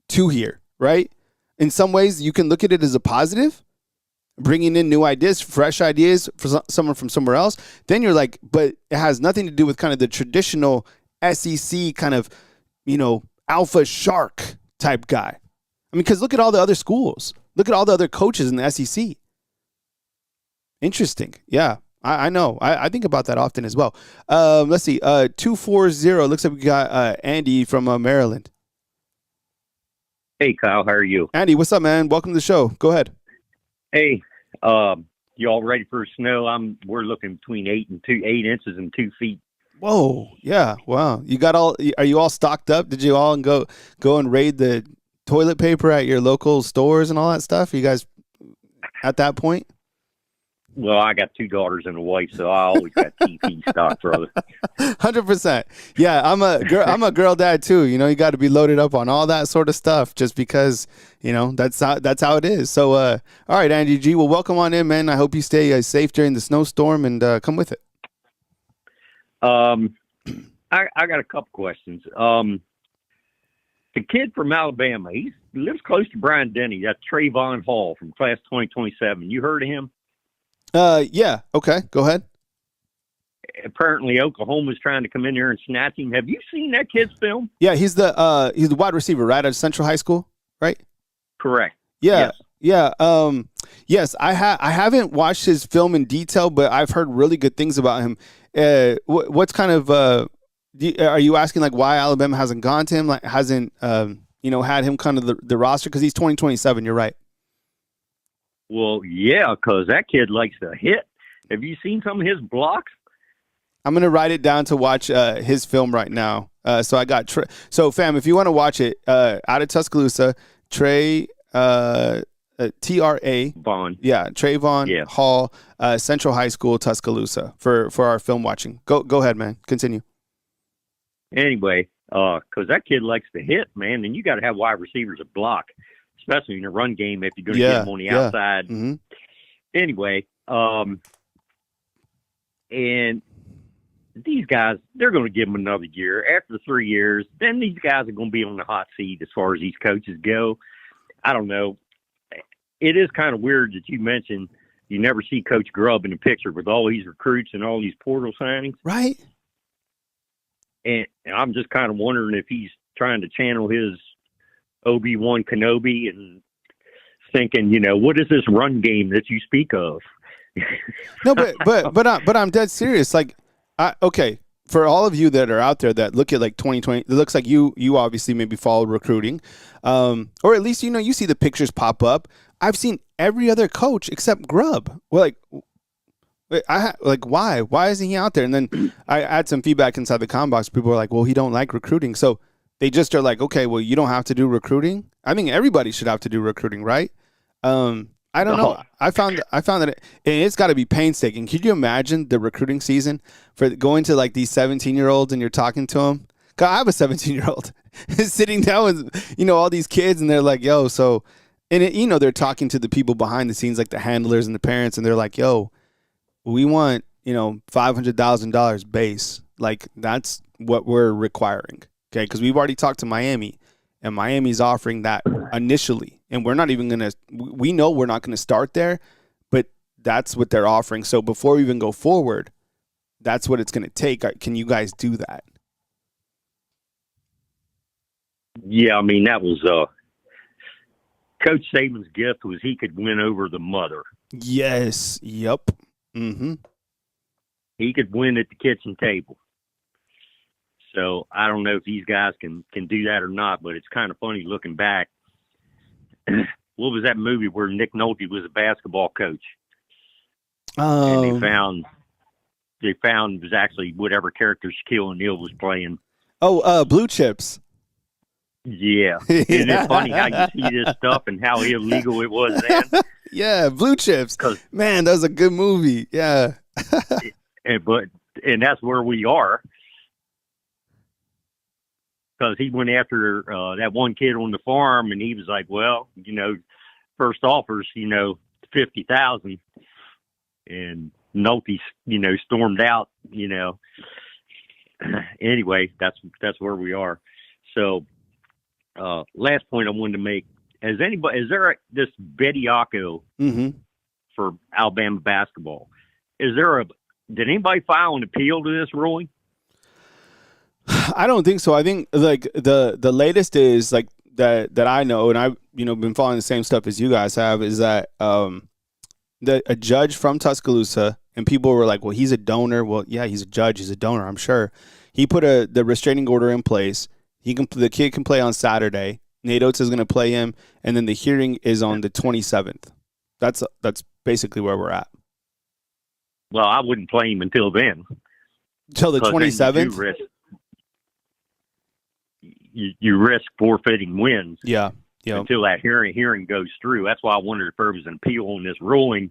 to here, right? In some ways, you can look at it as a positive, bringing in new ideas, fresh ideas for someone from somewhere else. Then you're like, but it has nothing to do with kind of the traditional SEC kind of, alpha shark type guy. I mean, because look at all the other schools. Look at all the other coaches in the SEC. Interesting. Yeah. I know. I think about that often as well. Let's see. 240. Looks like we got Andy from Maryland. Hey, Kyle. How are you? Andy, what's up, man? Welcome to the show. Go ahead. Hey, you all ready for snow? We're looking between 8 inches and 2 feet. Whoa. Yeah. Wow. Are you all stocked up? Did you all go and raid the toilet paper at your local stores and all that stuff? You guys at that point? Well, I got 2 daughters and a wife, so I always got TP stock, brother. 100%. Yeah, I'm a girl dad too. You got to be loaded up on all that sort of stuff just because that's how it is. So, all right, Andy G. Well, welcome on in, man. I hope you stay safe during the snowstorm and come with it. I got a couple questions. The kid from Alabama, he lives close to Brian Denny. That's Trayvon Hall from class 2027. You heard of him? Yeah. Okay. Go ahead. Apparently Oklahoma's trying to come in there and snatch him. Have you seen that kid's film? Yeah, he's the wide receiver, right, at Central High School, right? Correct. Yeah. Yes. Yeah. Yes, I haven't watched his film in detail, but I've heard really good things about him. What's kind of are you asking like why Alabama hasn't gone to him, like hasn't had him kind of the roster because he's 2027, you're right. Well, yeah, because that kid likes to hit. Have you seen some of his blocks? I'm going to write it down to watch his film right now. So I got fam, if you want to watch it, out of Tuscaloosa, Trey, T-R-A. Vaughn. Yeah, Trayvon Hall, Central High School, Tuscaloosa, for our film watching. Go ahead, man. Continue. Anyway, because that kid likes to hit, man, and you got to have wide receivers that block, especially in a run game if you're going to get them on the outside. Mm-hmm. Anyway, and these guys, they're going to give them another year. After 3 years, then these guys are going to be on the hot seat as far as these coaches go. I don't know. It is kind of weird that you mentioned you never see Coach Grubb in the picture with all these recruits and all these portal signings. Right. And I'm just kind of wondering if he's trying to channel his Obi-Wan Kenobi and thinking, what is this run game that you speak of? No, but I'm dead serious. Like, okay, for all of you that are out there that look at like 2020, it looks like you obviously maybe follow recruiting, or at least you see the pictures pop up. I've seen every other coach except Grubb. Well, why? Why isn't he out there? And then I had some feedback inside the comment box. People are like, well, he don't like recruiting, so they just are like, okay, well, you don't have to do recruiting. I think everybody should have to do recruiting, right? I don't know. I found that it's got to be painstaking. Could you imagine the recruiting season for going to like these 17-year-olds and you're talking to them? 'Cause I have a 17-year-old sitting down with all these kids and they're like, yo, so And you know, they're talking to the people behind the scenes, like the handlers and the parents, and they're like, "Yo, we want, you know, $500,000 base. Like that's what we're requiring." Okay, because we've already talked to Miami, and Miami's offering that initially, and we're not even gonna. We know we're not gonna start there, but that's what they're offering. So before we even go forward, that's what it's gonna take. Can you guys do that? Yeah, I mean that was Coach Saban's gift was he could win over the mother. Yes. Yep. Mm-hmm. He could win at the kitchen table. So I don't know if these guys can do that or not, but it's kind of funny looking back. What was that movie where Nick Nolte was a basketball coach? And they found it was actually whatever character Shaquille O'Neal was playing. Oh, Blue Chips. Yeah. Isn't it funny how you see this stuff and how illegal it was then? Yeah, Blue Chips. Man, that was a good movie. Yeah. and that's where we are. Because he went after that one kid on the farm, and he was like, "Well, you know, first offers, you know, 50,000," and Nolte, you know, stormed out. You know, anyway, that's where we are. So, last point I wanted to make: is there this Bediako for Alabama basketball? Did anybody file an appeal to this ruling? I don't think so. I think like the latest is like that I know, and I've been following the same stuff as you guys have, is that a judge from Tuscaloosa, and people were like, well, he's a donor. Well, yeah, he's a judge, he's a donor, I'm sure. He put the restraining order in place. The kid can play on Saturday. Nate Oats is going to play him, and then the hearing is on the 27th. That's basically where we're at. Well, I wouldn't play him until then. Until the 27th. You risk forfeiting wins. Yeah. Until that hearing goes through. That's why I wondered if there was an appeal on this ruling.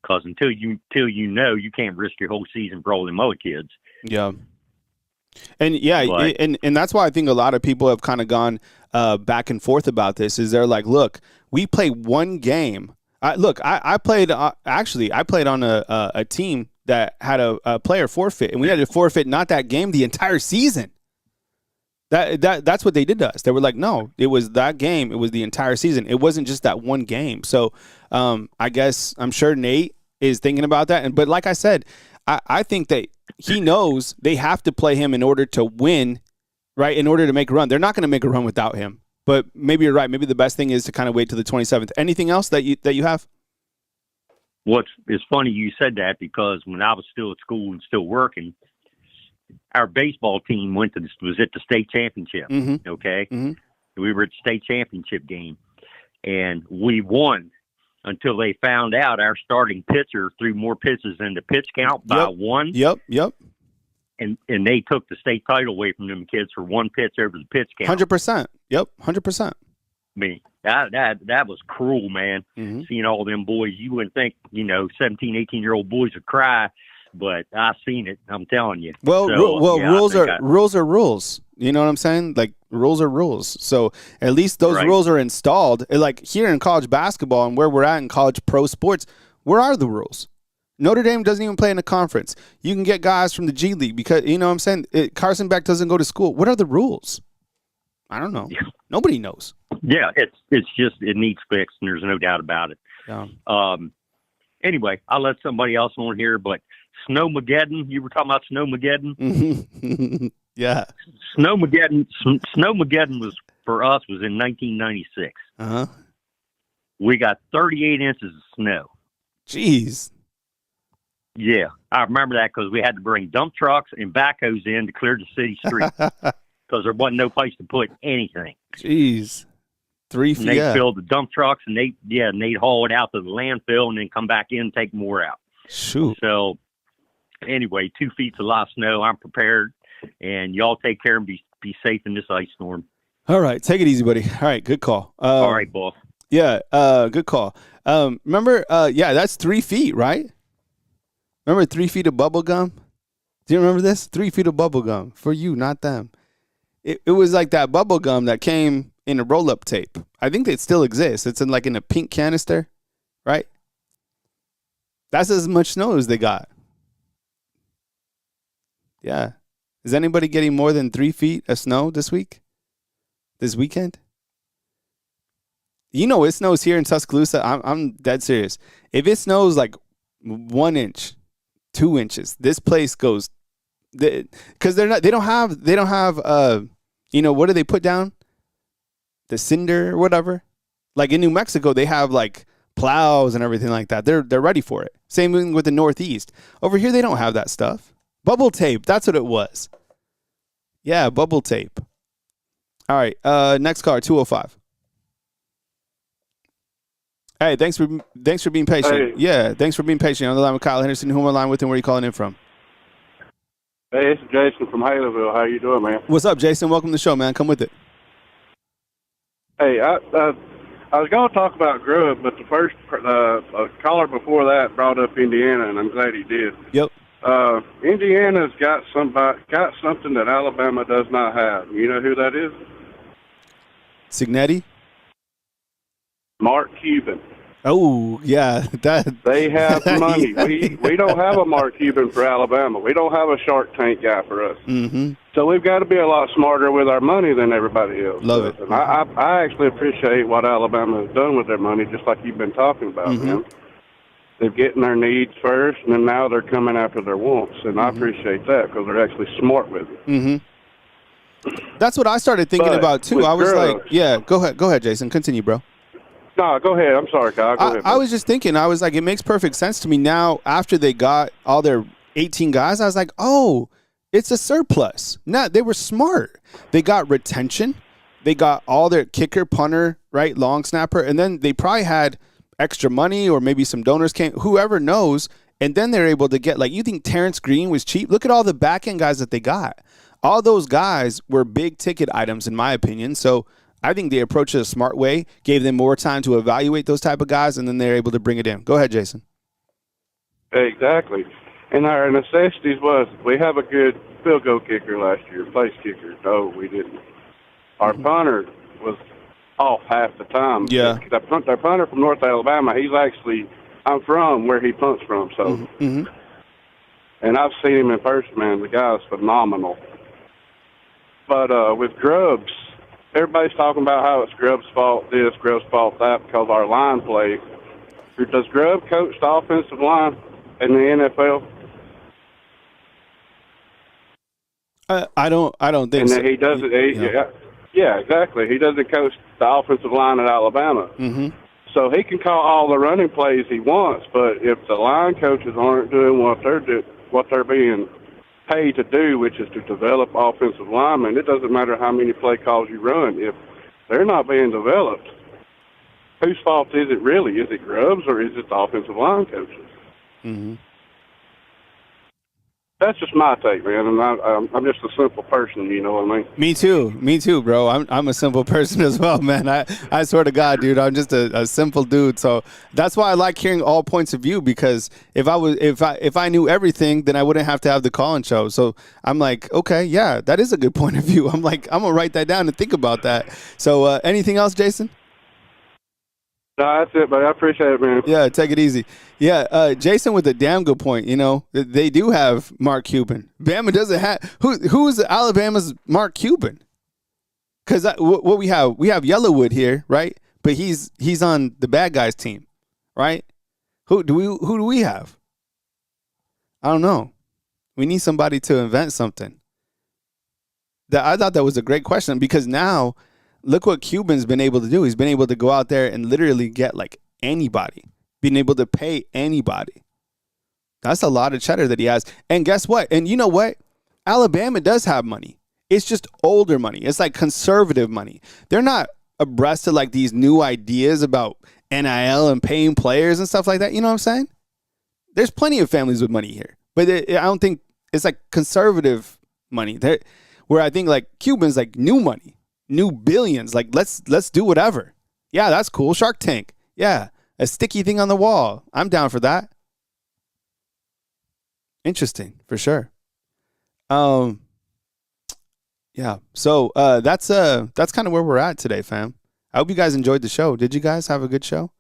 Because until you know, you can't risk your whole season for all them other kids. Yeah. And and that's why I think a lot of people have kind of gone back and forth about this. Is they're like, look, we play one game. I played on a team that had a player forfeit, and we had to forfeit not that game, the entire season. That's what they did to us. They were like, no, it was that game. It was the entire season. It wasn't just that one game. So I guess I'm sure Nate is thinking about that. But like I said, I think that he knows they have to play him in order to win, right? In order to make a run. They're not going to make a run without him. But maybe you're right. Maybe the best thing is to kind of wait till the 27th. Anything else that you have? It's funny you said that, because when I was still at school and still working, our baseball team was at the state championship. Okay. We were at the state championship game, and we won until they found out our starting pitcher threw more pitches than the pitch count by one. Yep. And they took the state title away from them kids for one pitch over the pitch count. 100%. Yep. 100%. I mean, that was cruel, man. Seeing all them boys, you wouldn't think, 17, 18-year-old boys would cry, but I've seen it. I'm telling you. Well, rules are rules. You know what I'm saying? Like, rules are rules. So at least those rules are installed. Like here in college basketball and where we're at in college pro sports, where are the rules? Notre Dame doesn't even play in a conference. You can get guys from the G League because, you know what I'm saying? Carson Beck doesn't go to school. What are the rules? I don't know. Nobody knows. Yeah, it's just, it needs fixed, and there's no doubt about it. Yeah. Anyway, I'll let somebody else on here, but Snowmageddon, you were talking about Snowmageddon? Yeah. Snowmageddon was in 1996. Uh-huh. We got 38 inches of snow. Jeez. Yeah, I remember that because we had to bring dump trucks and backhoes in to clear the city street because there wasn't no place to put anything. Jeez. 3 feet. And they filled the dump trucks, and they'd haul it out to the landfill and then come back in and take more out. Shoot. So anyway, 2 feet's a lot of snow. I'm prepared, and y'all take care and be safe in this ice storm. All right, take it easy, buddy. All right, good call. All right, boss. Yeah, good call. Remember, that's 3 feet, right? Remember 3 feet of bubble gum? Do you remember this? 3 feet of bubble gum for you, not them. It was like that bubble gum that came in a roll-up tape. I think they still exist. It's in a pink canister, right? That's as much snow as they got. Yeah. Is anybody getting more than 3 feet of snow this weekend? You know, it snows here in Tuscaloosa. I'm dead serious. If it snows like 1 inch, 2 inches, this place goes, because they don't have what do they put down? The cinder or whatever. Like in New Mexico, they have like plows and everything like that. They're ready for it. Same thing with the Northeast. Over here, they don't have that stuff. Bubble tape. That's what it was. Yeah, bubble tape. All right. Next card, 205. Hey, thanks for being patient. Hey. Yeah, thanks for being patient. On the line with Kyle Henderson. Who am I on the line with and where are you calling in from? Hey, it's Jason from Haleyville. How you doing, man? What's up, Jason? Welcome to the show, man. Come with it. Hey, I was going to talk about Grub, but the first caller before that brought up Indiana, and I'm glad he did. Yep. Indiana's got something that Alabama does not have. You know who that is? Signetti? Mark Cuban. Oh, yeah. They have money. We don't have a Mark Cuban for Alabama. We don't have a Shark Tank guy for us. Mm-hmm. So we've got to be a lot smarter with our money than everybody else. Love it. And I actually appreciate what Alabama has done with their money, just like you've been talking about, man. They're getting their needs first, and then now they're coming after their wants. And I appreciate that because they're actually smart with it. Mm-hmm. That's what I started thinking about, too. I was like, yeah, go ahead, Jason. Continue, bro. No, go ahead. I'm sorry, Kyle. Go ahead. I was just thinking, I was like, it makes perfect sense to me now after they got all their 18 guys. I was like, oh, it's a surplus. No, they were smart. They got retention. They got all their kicker, punter, right, long snapper, and then they probably had extra money or maybe some donors came, whoever knows, and then they're able to get, like, you think Terrence Green was cheap? Look at all the back-end guys that they got. All those guys were big-ticket items, in my opinion, so I think they approached it a smart way, gave them more time to evaluate those type of guys, and then they're able to bring it in. Go ahead, Jason. Exactly. And our necessities was we have a good field goal kicker last year, place kicker. No, we didn't. Our punter was off half the time. Yeah. Our punter from North Alabama, I'm from where he punts from, so. And I've seen him in person, man. The guy's phenomenal. But with Grubbs, everybody's talking about how it's Grubbs' fault this, Grubbs' fault that, because our line play. Does Grubb coach the offensive line in the NFL? I don't think and so. He doesn't. Yeah, exactly. He doesn't coach the offensive line at Alabama. So he can call all the running plays he wants, but if the line coaches aren't doing what they're being paid to do, which is to develop offensive linemen, it doesn't matter how many play calls you run. If they're not being developed, whose fault is it really? Is it Grubbs or is it the offensive line coaches? That's just my take, man, and I'm just a simple person, you know what I mean? Me too, bro. I'm a simple person as well, man. I swear to God, dude, I'm just a simple dude. So that's why I like hearing all points of view, because if I knew everything, then I wouldn't have to have the call-in show. So I'm like, okay, yeah, that is a good point of view. I'm like, I'm gonna write that down and think about that. So anything else, Jason? No, that's it, but I appreciate it, man. Yeah, take it easy. Yeah, Jason with a damn good point. You know, they do have Mark Cuban. Bama doesn't have who is Alabama's Mark Cuban? Because what we have Yellowwood here, right? But he's on the bad guys team, right? Who do we have? I don't know. We need somebody to invent something. I thought that was a great question, because now look what Cuban's been able to do. He's been able to go out there and literally get like anybody, being able to pay anybody. That's a lot of cheddar that he has. And guess what? And you know what? Alabama does have money. It's just older money. It's like conservative money. They're not abreast of like these new ideas about NIL and paying players and stuff like that. You know what I'm saying? There's plenty of families with money here, but I don't think it's like conservative money. Where I think like Cuban's like new money. New billions, like let's do whatever. Yeah, that's cool. Shark Tank. Yeah, a sticky thing on the wall. I'm down for that. Interesting, for sure. Yeah. So that's kind of where we're at today, fam. I hope you guys enjoyed the show. Did you guys have a good show?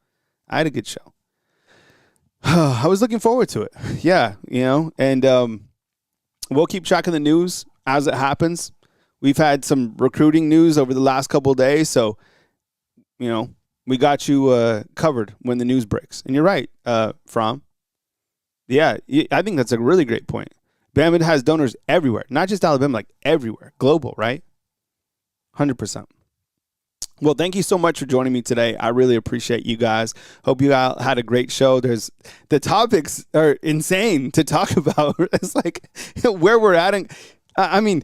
I had a good show. I was looking forward to it. Yeah, and we'll keep track of the news as it happens. We've had some recruiting news over the last couple of days, so we got you covered when the news breaks. And you're right, Fromm. Yeah, I think that's a really great point. Bama has donors everywhere, not just Alabama, like everywhere, global, right? 100%. Well, thank you so much for joining me today. I really appreciate you guys. Hope you all had a great show. The topics are insane to talk about. It's like where we're at. I mean,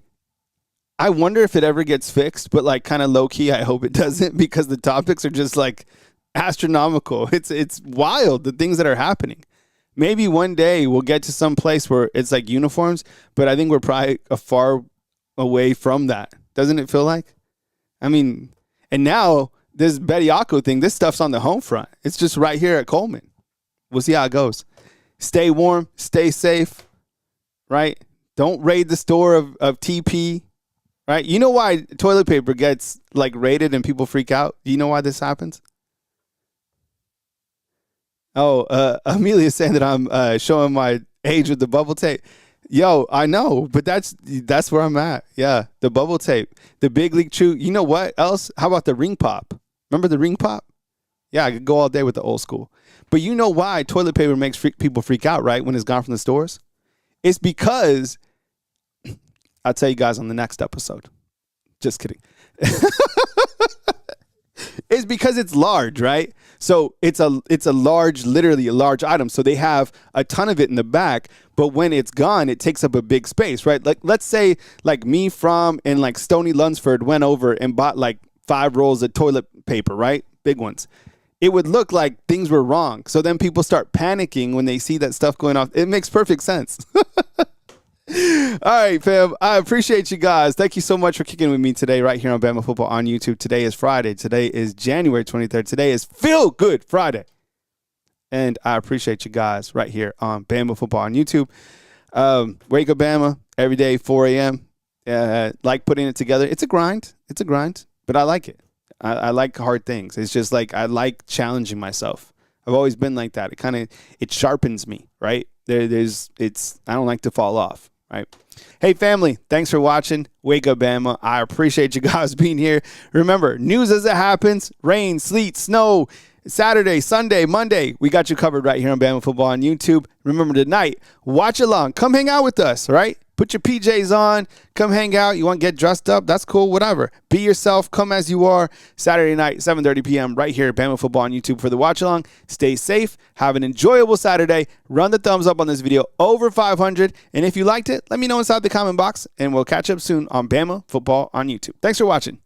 I wonder if it ever gets fixed, but like kind of low key, I hope it doesn't, because the topics are just like astronomical. It's wild, the things that are happening. Maybe one day we'll get to some place where it's like uniforms, but I think we're probably a far away from that. Doesn't it feel like? I mean, and now this Bediako thing, this stuff's on the home front. It's just right here at Coleman. We'll see how it goes. Stay warm, stay safe, right? Don't raid the store of TP, right? You know why toilet paper gets like raided and people freak out? Do you know why this happens? Oh, Amelia's saying that I'm showing my age with the bubble tape. Yo, I know, but that's where I'm at. Yeah, the bubble tape, the Big League Chew. You know what else? How about the ring pop? Remember the ring pop? Yeah, I could go all day with the old school. But you know why toilet paper makes people freak out, right, when it's gone from the stores? It's because, I'll tell you guys on the next episode. Just kidding. It's because it's large, right? So it's a large, literally a large item. So they have a ton of it in the back, but when it's gone, it takes up a big space, right? Like, let's say like me, From, and like Stony Lunsford went over and bought like 5 rolls of toilet paper, right? Big ones. It would look like things were wrong. So then people start panicking when they see that stuff going off. It makes perfect sense. All right, fam. I appreciate you guys. Thank you so much for kicking with me today right here on Bama Football on YouTube. Today is Friday. Today is January 23rd. Today is Feel Good Friday. And I appreciate you guys right here on Bama Football on YouTube. Wake Up Bama every day, 4 a.m. Like putting it together. It's a grind. But I like it. I like hard things. It's just like I like challenging myself. I've always been like that. It sharpens me, right? I don't like to fall off. Right. Hey, family, thanks for watching Wake Up Bama. I appreciate you guys being here. Remember, news as it happens, rain, sleet, snow, Saturday, Sunday, Monday. We got you covered right here on Bama Football on YouTube. Remember tonight, watch along. Come hang out with us, right? Put your PJs on. Come hang out. You want to get dressed up? That's cool. Whatever. Be yourself. Come as you are. Saturday night, 7:30 p.m. right here at Bama Football on YouTube for the watch along. Stay safe. Have an enjoyable Saturday. Run the thumbs up on this video. Over 500. And if you liked it, let me know inside the comment box. And we'll catch up soon on Bama Football on YouTube. Thanks for watching.